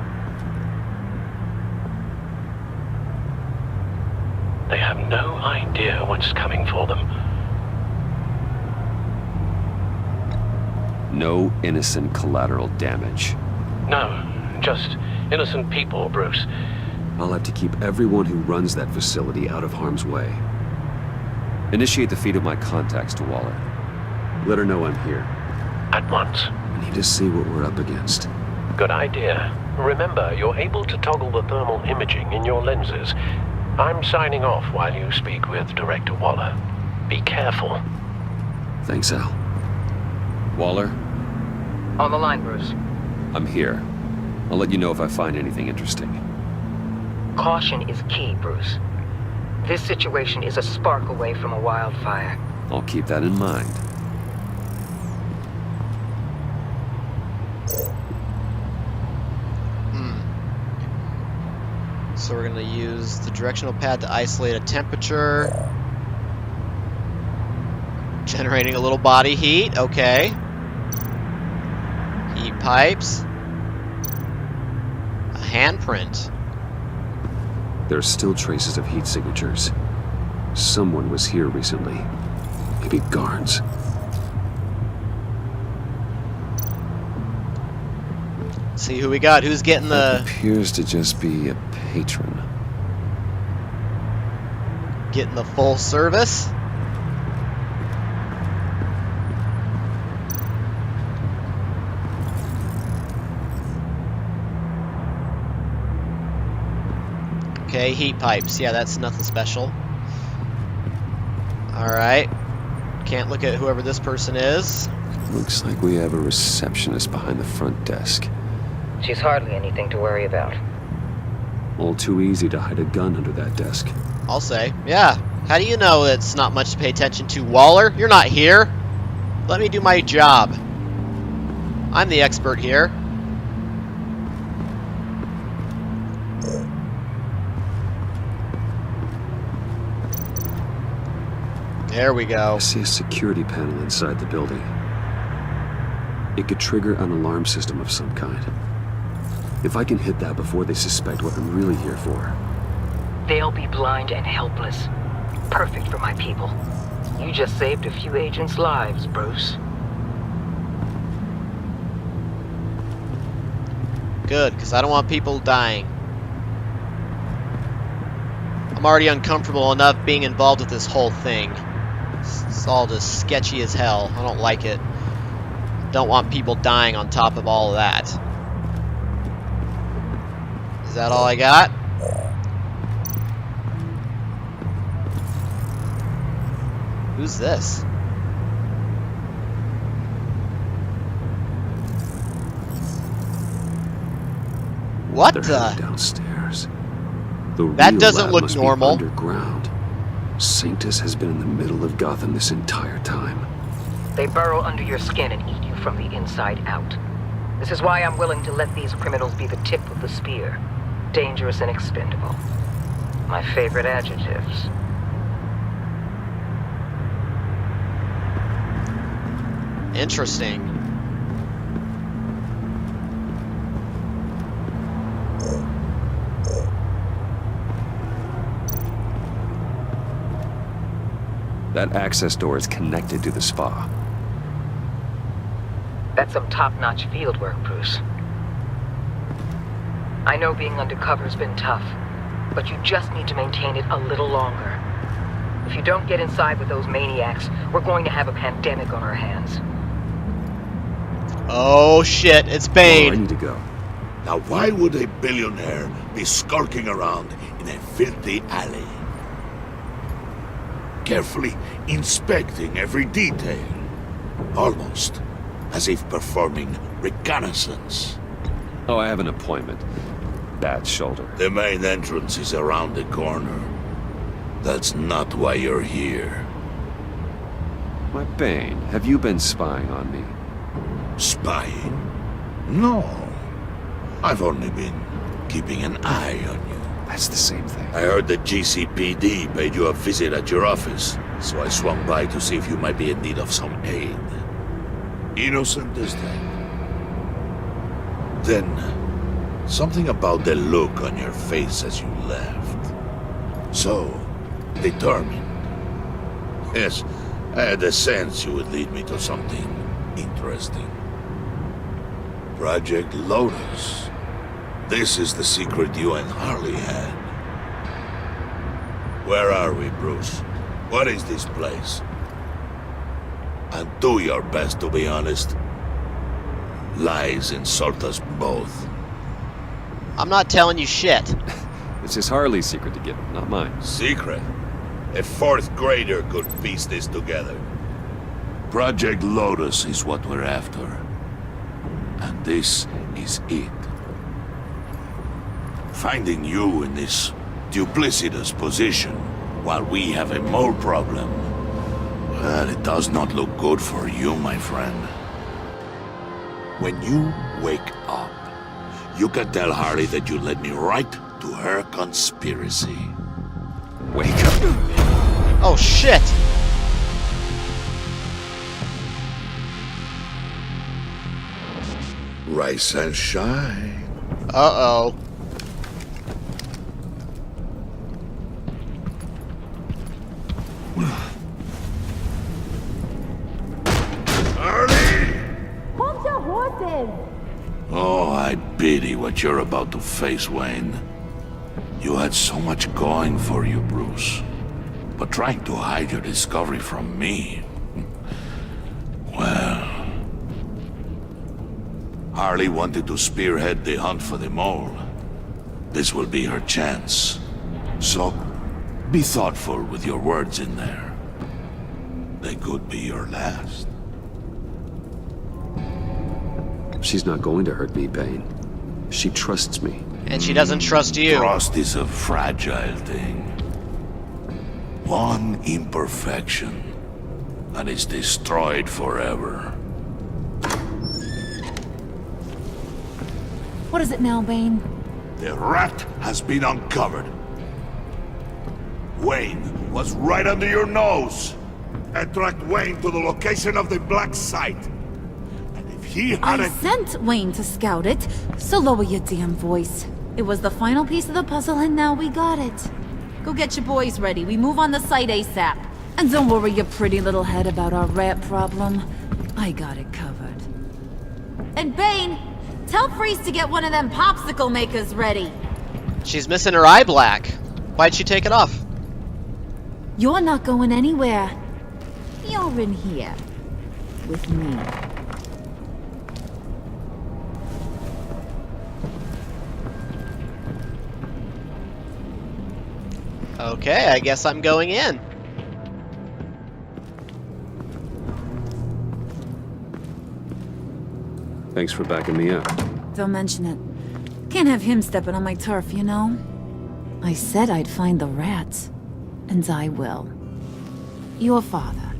They have no idea what's coming for them. No innocent collateral damage. No, just innocent people, Bruce. I'll have to keep everyone who runs that facility out of harm's way. Initiate the feed of my contacts to Waller. Let her know I'm here. At once. I need to see what we're up against. Good idea. Remember, you're able to toggle the thermal imaging in your lenses. I'm signing off while you speak with Director Waller. Be careful. Thanks, Al. Waller? On the line, Bruce. I'm here. I'll let you know if I find anything interesting. Caution is key, Bruce. This situation is a spark away from a wildfire. I'll keep that in mind. So we're going to use the directional pad to isolate a temperature. Generating a little body heat, okay. Heat pipes. A handprint. There are still traces of heat signatures. Someone was here recently. Maybe guards. See who we got. Who's getting the... Appears to just be a patron. Getting the full service. Okay, heat pipes. Yeah, that's nothing special. Alright. Can't look at whoever this person is. Looks like we have a receptionist behind the front desk. She's hardly anything to worry about. All too easy to hide a gun under that desk. I'll say. Yeah. How do you know it's not much to pay attention to, Waller? You're not here. Let me do my job. I'm the expert here. There we go. I see a security panel inside the building. It could trigger an alarm system of some kind. If I can hit that before they suspect what I'm really here for. They'll be blind and helpless. Perfect for my people. You just saved a few agents' lives, Bruce. Good, because I don't want people dying. I'm already uncomfortable enough being involved with this whole thing. It's all just sketchy as hell. I don't like it. Don't want people dying on top of all of that. Is that all I got? Who's this? What They're the? headed downstairs. The That real doesn't lab look must normal. Be underground. Sanctus has been in the middle of Gotham this entire time. They burrow under your skin and eat you from the inside out. This is why I'm willing to let these criminals be the tip of the spear. Dangerous and expendable. My favorite adjectives. Interesting. That access door is connected to the spa. That's some top-notch field work, Bruce. I know being undercover's been tough, but you just need to maintain it a little longer. If you don't get inside with those maniacs, we're going to have a pandemic on our hands. Oh shit, it's Bane. Oh, I need to go. Now why would a billionaire be skulking around in a filthy alley? Carefully inspecting every detail. Almost as if performing reconnaissance. Oh, I have an appointment. Bad shoulder. The main entrance is around the corner. That's not why you're here. My Bane, have you been spying on me? Spying? No. I've only been keeping an eye on you. That's the same thing. I heard the GCPD paid you a visit at your office, so I swung by to see if you might be in need of some aid. Innocent as that. Then, something about the look on your face as you left. So, determined. Yes, I had a sense you would lead me to something interesting. Project Lotus. This is the secret you and Harley had. Where are we, Bruce? What is this place? And do your best to be honest. Lies insult us both. I'm not telling you shit. It's his Harley's secret to give him, not mine. Secret? A fourth grader could piece this together. Project Lotus is what we're after. And this is it. Finding you in this duplicitous position while we have a mole problem, well, it does not look good for you, my friend. When you wake up, you can tell Harley that you led me right to her conspiracy. Wake up. Oh shit! Rise and shine. Uh-oh. Hold your horses! Oh, I pity what you're about to face, Wayne. You had so much going for you, Bruce. But trying to hide your discovery from me... Well... Harley wanted to spearhead the hunt for the mole. This will be her chance. So, be thoughtful with your words in there. They could be your last. She's not going to hurt me, Bane. She trusts me. And she doesn't trust you. Trust is a fragile thing. One imperfection, and it's destroyed forever. What is it now, Bane? The rat has been uncovered. Wayne was right under your nose. And tracked Wayne to the location of the black site. And if he I hadn't... sent Wayne to scout it, so lower your damn voice. It was the final piece of the puzzle, and now we got it. Go get your boys ready. We move on the site ASAP. And don't worry your pretty little head about our rat problem. I got it covered. And Bane, tell Freeze to get one of them popsicle makers ready. She's missing her eye black. Why'd she take it off? You're not going anywhere. You're in here. With me. Okay, I guess I'm going in. Thanks for backing me up. Don't mention it. Can't have him stepping on my turf, you know? I said I'd find the rats. And I will. Your father.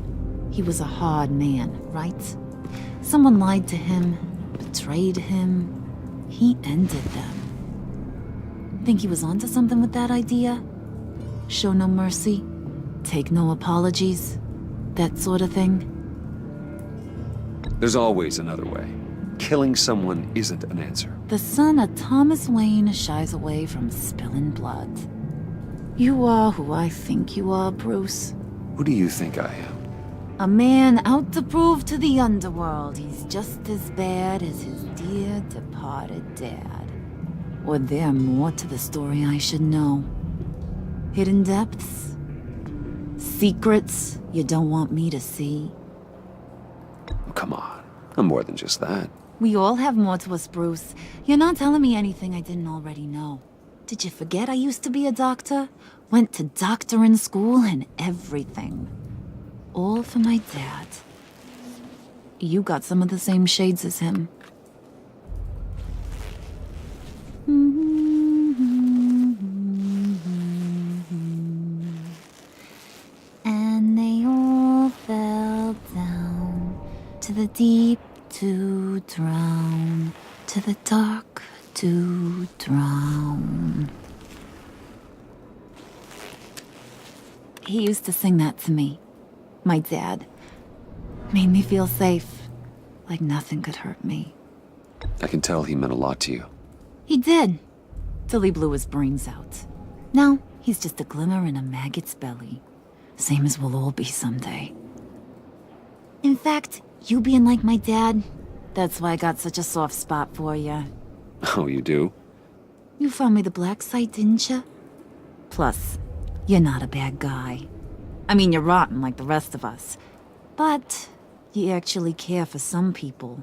He was a hard man, right? Someone lied to him, betrayed him. He ended them. Think he was onto something with that idea? Show no mercy? Take no apologies? That sort of thing? There's always another way. Killing someone isn't an answer. The son of Thomas Wayne shies away from spilling blood. You are who I think you are, Bruce. Who do you think I am? A man out to prove to the underworld he's just as bad as his dear departed dad. Or there more to the story I should know. Hidden depths? Secrets you don't want me to see? Oh, come on. I'm more than just that. We all have more to us, Bruce. You're not telling me anything I didn't already know. Did you forget I used to be a doctor? Went to doctoring school and everything. All for my dad. You got some of the same shades as him. And they all fell down to the deep to drown, to the dark to drown. He used to sing that to me. My dad. Made me feel safe. Like nothing could hurt me. I can tell he meant a lot to you. He did. Till he blew his brains out. Now, he's just a glimmer in a maggot's belly. Same as we'll all be someday. In fact, you being like my dad, that's why I got such a soft spot for you. Oh, you do? You found me the black site, didn't you? Plus, you're not a bad guy. I mean, you're rotten like the rest of us. But you actually care for some people.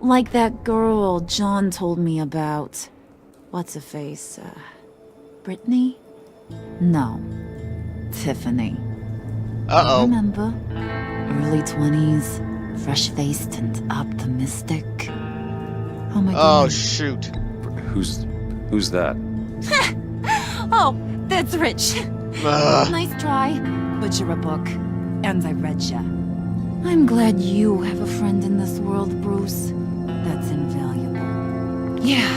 Like that girl John told me about. What's her face? Brittany? No. Tiffany. Uh-oh. Remember? Early 20s, fresh-faced and optimistic. How am I doing? Oh, shoot. Who's that? Oh, that's Rich. Nice try, but you're a book, and I read ya. I'm glad you have a friend in this world, Bruce. That's invaluable. Yeah,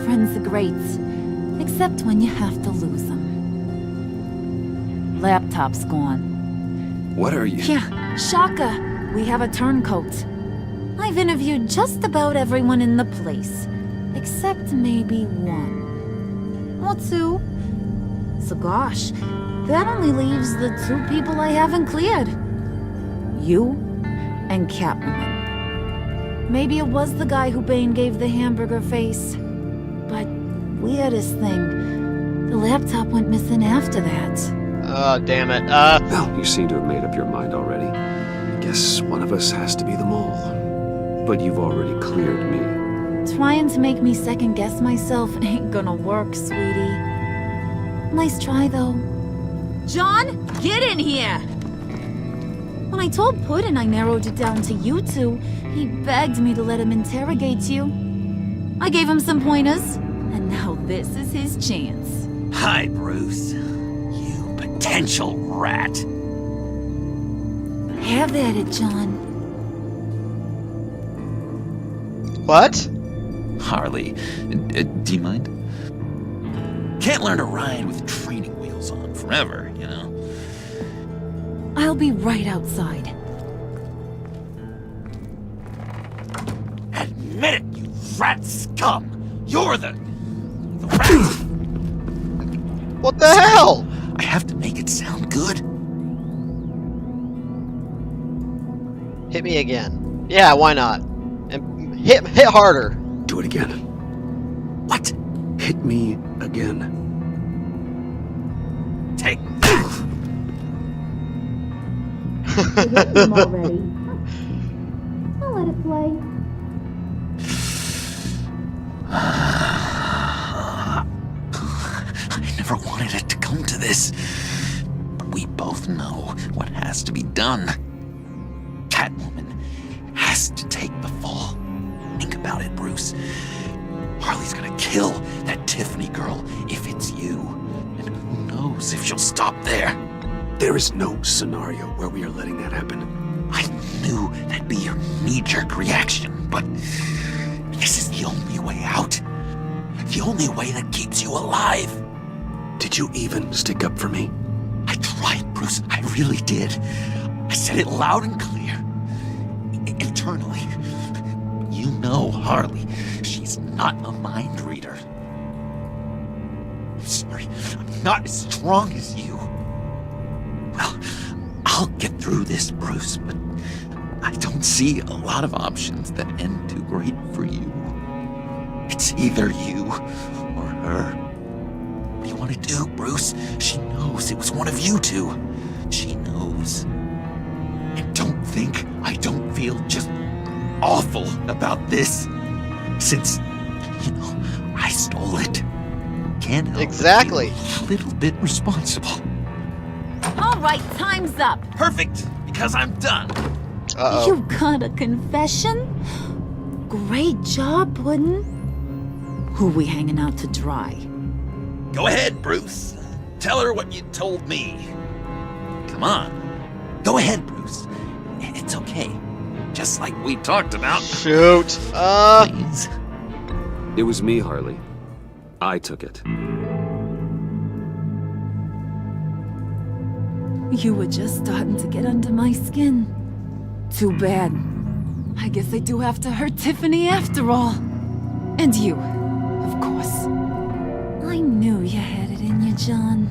friends are great, except when you have to lose them. Laptop's gone. What are you? Yeah, shocker. We have a turncoat. I've interviewed just about everyone in the place, except maybe one. Or two. So gosh, that only leaves the two people I haven't cleared. You and Catwoman. Maybe it was the guy who Bane gave the hamburger face. But weirdest thing, the laptop went missing after that. Oh, damn it. Well, you seem to have made up your mind already. I guess one of us has to be the mole. But you've already cleared me. Trying to make me second-guess myself ain't gonna work, sweetie. Nice try, though. John, get in here! When I told Puddin' I narrowed it down to you two, he begged me to let him interrogate you. I gave him some pointers, and now this is his chance. Hi, Bruce. You potential rat. Have at it, John. What? Harley, do you mind? Can't learn to ride with training wheels on forever, you know? I'll be right outside. Admit it, you rat scum! You're the rat! What the hell? I have to make it sound good. Hit me again. Yeah, why not? And hit harder. Do it again. What? Hit me again. Take that! Hit him already. I'll let it play. I never wanted it to come this. But we both know what has to be done. Catwoman has to take the fall. Think about it, Bruce. Harley's gonna kill that Tiffany girl if it's you. And who knows if she'll stop there. There is no scenario where we are letting that happen. I knew that'd be your knee-jerk reaction, but this is the only way out. The only way that keeps you alive. Did you even stick up for me? I tried, Bruce. I really did. I said it loud and clear. Internally. You know Harley. She's not a mind reader. I'm sorry. I'm not as strong as you. Well, I'll get through this, Bruce, but I don't see a lot of options that end too great for you. It's either you or her. What do you want to do, Bruce? She knows it was one of you two. She knows. And don't think I don't feel just awful about this. Since, I stole it. Can't help exactly. but feel a little bit responsible. All right, time's up. Perfect, because I'm done. Uh-oh. You got a confession? Great job, Puddin'. Who we hanging out to dry? Go ahead, Bruce. Tell her what you told me. Come on. Go ahead, Bruce. It's okay. Just like we talked about. Shoot. Please. It was me, Harley. I took it. You were just starting to get under my skin. Too bad. I guess I do have to hurt Tiffany after all. And you, of course. I knew you had it in you, John.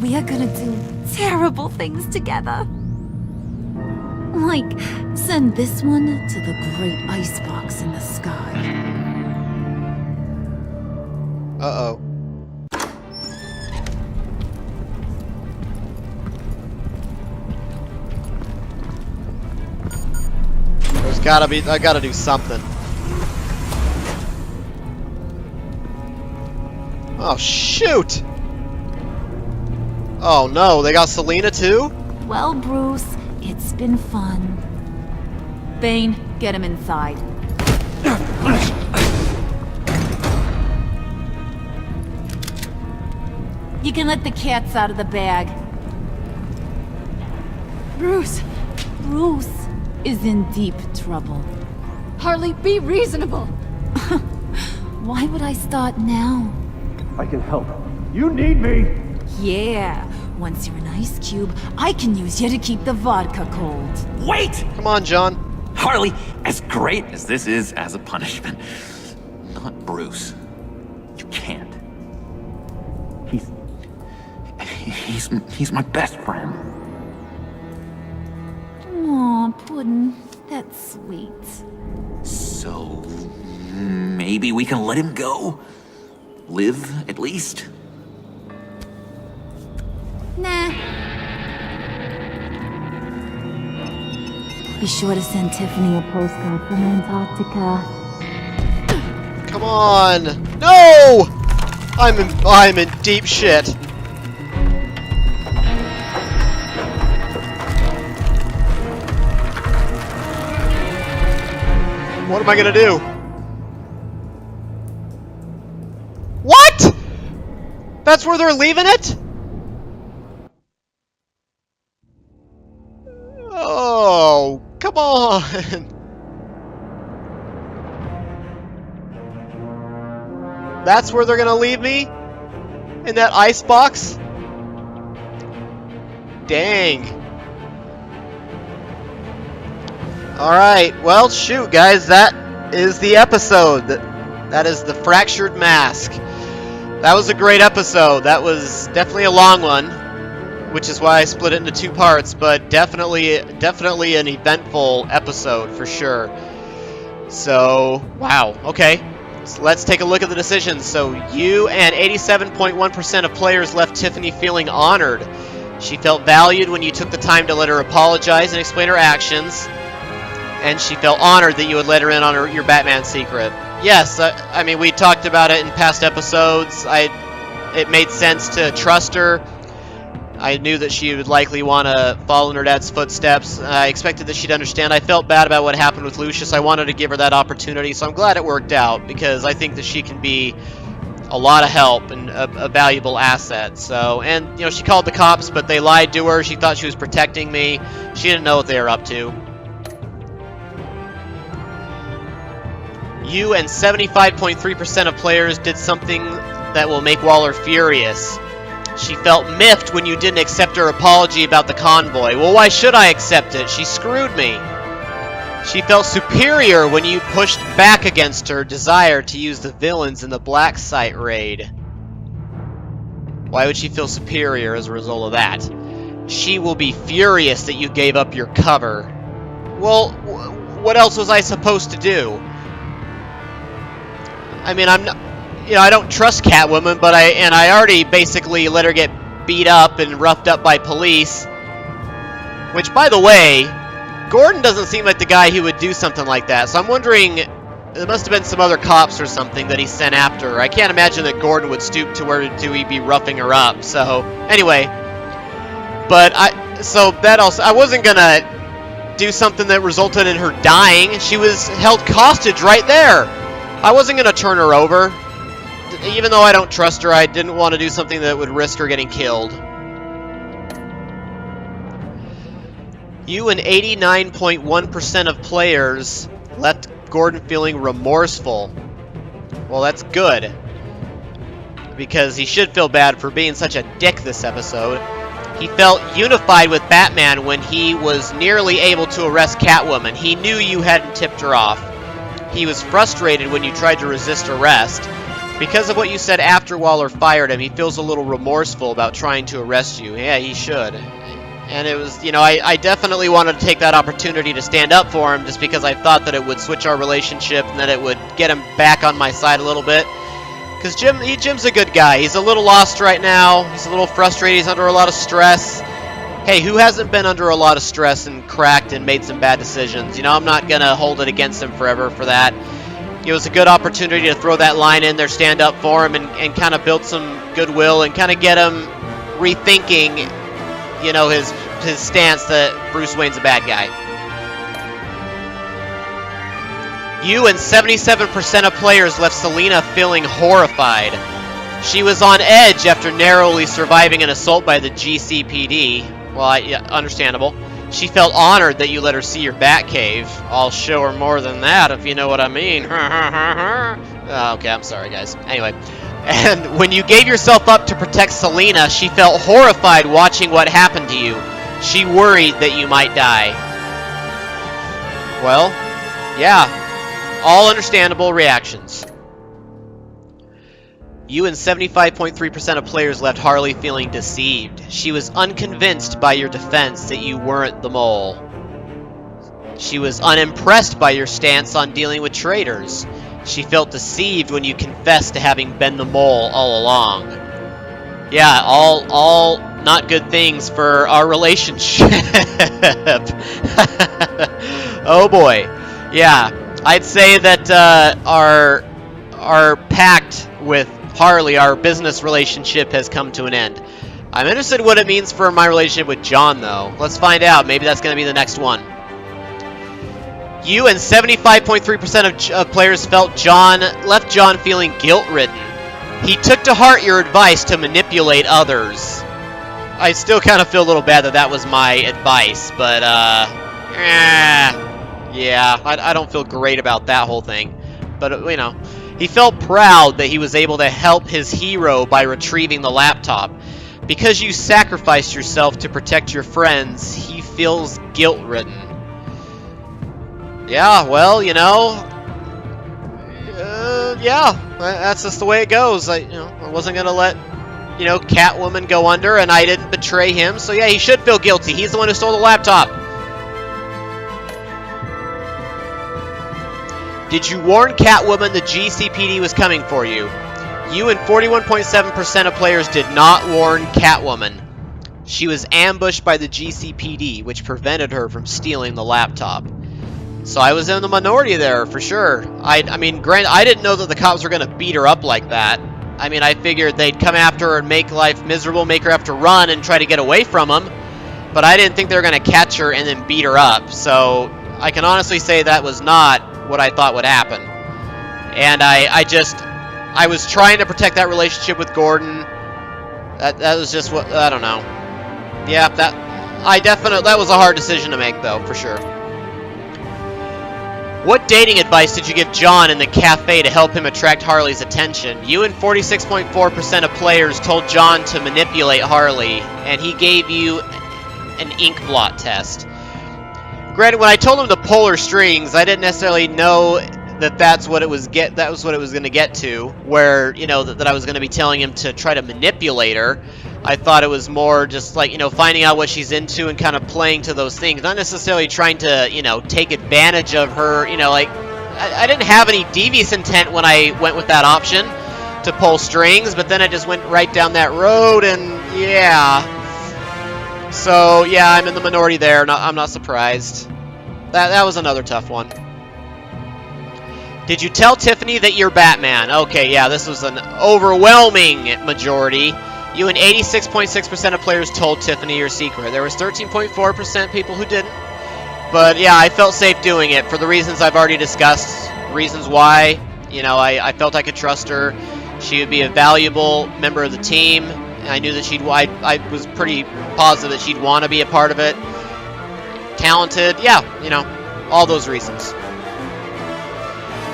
We are gonna do terrible things together. Like, send this one to the great icebox in the sky. Uh-oh. I gotta do something. Oh, shoot! Oh no, they got Selina too? Well, Bruce, it's been fun. Bane, get him inside. You can let the cats out of the bag. Bruce is in deep trouble. Harley, be reasonable. Why would I start now? I can help. You need me! Yeah, once you're an ice cube, I can use you to keep the vodka cold. Wait! Come on, John. Harley, as great as this is as a punishment, not Bruce. You can't. He's my best friend. Aw, Puddin', that's sweet. So, maybe we can let him go? Live, at least? Nah. Be sure to send Tiffany a postcard from Antarctica. Come on! No! I'm in deep shit. What am I gonna do? What? That's where they're leaving it? Oh, come on. That's where they're gonna leave me? In that ice box? Dang. Alright, well, shoot, guys, that is the episode. That is the Fractured Mask. That was a great episode. That was definitely a long one, which is why I split it into two parts, but definitely an eventful episode for sure. So, wow, okay. So let's take a look at the decisions. So you and 87.1% of players left Tiffany feeling honored. She felt valued when you took the time to let her apologize and explain her actions. And she felt honored that you would let her in on your Batman secret. Yes, I mean, we talked about it in past episodes. It made sense to trust her I knew that she would likely want to follow in her dad's footsteps. I expected that she'd understand. I felt bad about what happened with Lucius. I wanted to give her that opportunity, so I'm glad it worked out, because I think that she can be a lot of help and a valuable asset. So, and, you know, she called the cops, but they lied to her. She thought she was protecting me. She didn't know what they were up to. You and 75.3% of players did something that will make Waller furious. She felt miffed when you didn't accept her apology about the convoy. Well, why should I accept it? She screwed me. She felt superior when you pushed back against her desire to use the villains in the Black Site raid. Why would she feel superior as a result of that? She will be furious that you gave up your cover. Well, what else was I supposed to do? I mean, I'm not, you know, I don't trust Catwoman, but I already basically let her get beat up and roughed up by police. Which, by the way, Gordon doesn't seem like the guy who would do something like that. So I'm wondering, there must have been some other cops or something that he sent after her. I can't imagine that Gordon would stoop to where he'd be roughing her up. So anyway, but I wasn't gonna do something that resulted in her dying. She was held hostage right there. I wasn't gonna turn her over. Even though I don't trust her, I didn't want to do something that would risk her getting killed. You and 89.1% of players left Gordon feeling remorseful. Well, that's good, because he should feel bad for being such a dick this episode. He felt unified with Batman when he was nearly able to arrest Catwoman. He knew you hadn't tipped her off. He was frustrated when you tried to resist arrest. Because of what you said after Waller fired him, he feels a little remorseful about trying to arrest you. Yeah, he should. And it was, you know, I definitely wanted to take that opportunity to stand up for him, just because I thought that it would switch our relationship and that it would get him back on my side a little bit. Because Jim's a good guy. He's a little lost right now. He's a little frustrated. He's under a lot of stress. Hey, who hasn't been under a lot of stress and cracked and made some bad decisions? You know, I'm not going to hold it against him forever for that. It was a good opportunity to throw that line in there, stand up for him, and kind of build some goodwill and kind of get him rethinking, you know, his stance that Bruce Wayne's a bad guy. You and 77% of players left Selina feeling horrified. She was on edge after narrowly surviving an assault by the GCPD. Well, yeah, understandable. She felt honored that you let her see your Batcave. I'll show her more than that, if you know what I mean. Okay, I'm sorry, guys. Anyway, and when you gave yourself up to protect Selina, she felt horrified watching what happened to you. She worried that you might die. Well, yeah, all understandable reactions. You and 75.3% of players left Harley feeling deceived. She was unconvinced by your defense that you weren't the mole. She was unimpressed by your stance on dealing with traitors. She felt deceived when you confessed to having been the mole all along. Yeah, all not good things for our relationship. Oh boy. Yeah, I'd say that our pact with Harley, our business relationship, has come to an end. I'm interested in what it means for my relationship with John, though. Let's find out. Maybe that's going to be the next one. You and 75.3% of players left John feeling guilt-ridden. He took to heart your advice to manipulate others. I still kind of feel a little bad that was my advice, but, yeah, I don't feel great about that whole thing. But, you know, he felt proud that he was able to help his hero by retrieving the laptop. Because you sacrificed yourself to protect your friends, he feels guilt-ridden. Yeah, well, you know, yeah, that's just the way it goes. I wasn't gonna let, Catwoman go under, and I didn't betray him, so yeah, he should feel guilty. He's the one who stole the laptop. Did you warn Catwoman the GCPD was coming for you? You and 41.7% of players did not warn Catwoman. She was ambushed by the GCPD, which prevented her from stealing the laptop. So I was in the minority there, for sure. I mean, granted, I didn't know that the cops were going to beat her up like that. I mean, I figured they'd come after her and make life miserable, make her have to run and try to get away from them. But I didn't think they were going to catch her and then beat her up. So I can honestly say that was not what I thought would happen. And I was trying to protect that relationship with Gordon. That was just what, I don't know. Yeah, that was a hard decision to make, though, for sure. What dating advice did you give John in the cafe to help him attract Harley's attention? You and 46.4% of players told John to manipulate Harley, and he gave you an ink blot test. Granted, when I told him to pull her strings, I didn't necessarily know that that was what it was going to get to, where, you know, that I was going to be telling him to try to manipulate her. I thought it was more just like, you know, finding out what she's into and kind of playing to those things, not necessarily trying to, you know, take advantage of her. You know, like, I didn't have any devious intent when I went with that option to pull strings, but then I just went right down that road, and yeah. So yeah, I'm in the minority there. I'm not surprised. That was another tough one. Did you tell Tiffany that you're Batman? Okay, yeah, this was an overwhelming majority. You and 86.6% of players told Tiffany your secret. There was 13.4% people who didn't. But yeah, I felt safe doing it for the reasons I've already discussed. Reasons why, you know, I felt I could trust her. She would be a valuable member of the team. I knew that I was pretty positive that she'd want to be a part of it. Talented, yeah, you know, all those reasons.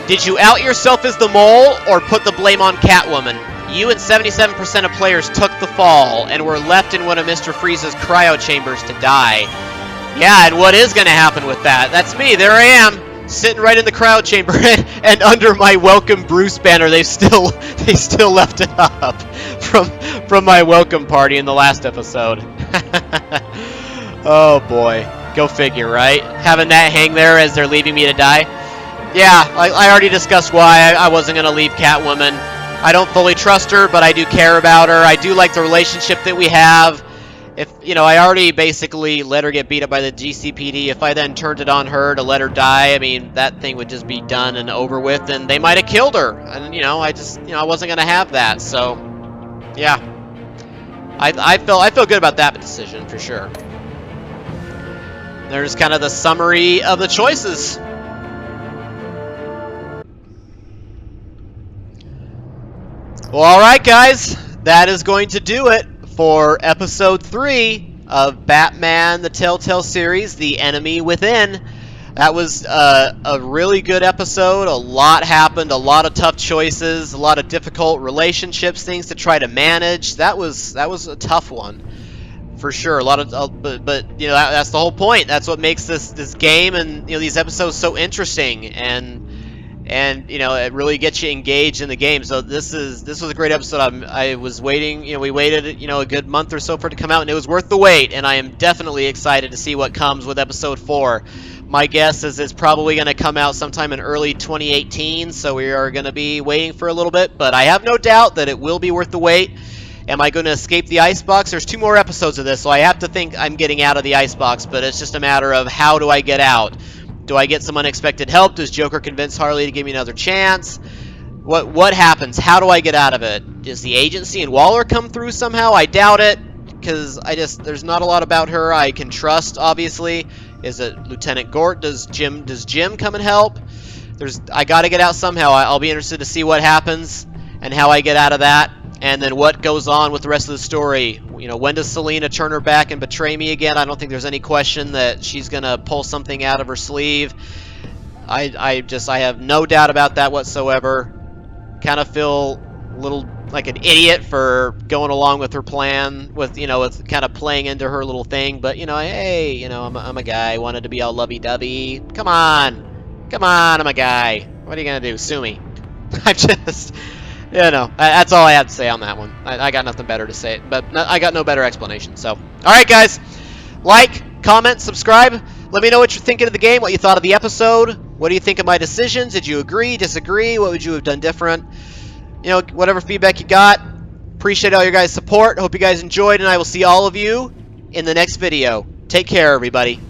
Did you out yourself as the mole or put the blame on Catwoman? You and 77% of players took the fall and were left in one of Mr. Freeze's cryo chambers to die. Yeah, and what is going to happen with that? That's me. There I am, sitting right in the cryo chamber, and under my Welcome Bruce banner, they still left it up from my welcome party in the last episode. Oh boy, go figure, right? Having that hang there as they're leaving me to die. Yeah, I already discussed why I wasn't going to leave Catwoman. I don't fully trust her, but I do care about her. I do like the relationship that we have. If, you know, I already basically let her get beat up by the GCPD. If I then turned it on her to let her die, I mean, that thing would just be done and over with, and they might have killed her. And, you know, I wasn't going to have that. So, yeah. I feel good about that decision, for sure. There's kind of the summary of the choices. Well, alright guys, that is going to do it for episode 3 of Batman the Telltale Series, The Enemy Within. That was a really good episode. A lot happened, a lot of tough choices, a lot of difficult relationships, things to try to manage. That was a tough one, for sure. A lot of, but you know, that's the whole point. That's what makes this game and, you know, these episodes so interesting, and you know, it really gets you engaged in the game. So this was a great episode. I was waiting, you know, we waited, you know, a good month or so for it to come out, and it was worth the wait, and I am definitely excited to see what comes with episode 4. My guess is it's probably going to come out sometime in early 2018, so we are going to be waiting for a little bit, but I have no doubt that it will be worth the wait. Am I going to escape the icebox? There's 2 more episodes of this, so I have to think I'm getting out of the icebox, but it's just a matter of how do I get out? Do I get some unexpected help? Does Joker convince Harley to give me another chance? What happens? How do I get out of it? Does the agency and Waller come through somehow? I doubt it, because there's not a lot about her I can trust, obviously. Is it Lieutenant Gort? Does Jim come and help? I gotta get out somehow. I'll be interested to see what happens and how I get out of that. And then what goes on with the rest of the story. You know, when does Selina turn her back and betray me again? I don't think there's any question that she's going to pull something out of her sleeve. I have no doubt about that whatsoever. Kind of feel a little like an idiot for going along with her plan, with kind of playing into her little thing. But, you know, hey, you know, I'm a guy. I wanted to be all lovey-dovey. Come on, I'm a guy. What are you going to do? Sue me. Yeah, no, that's all I have to say on that one. I got nothing better to say, but I got no better explanation. So, alright guys, like, comment, subscribe. Let me know what you're thinking of the game, what you thought of the episode. What do you think of my decisions? Did you agree, disagree? What would you have done different? You know, whatever feedback you got. Appreciate all your guys' support. Hope you guys enjoyed, and I will see all of you in the next video. Take care, everybody.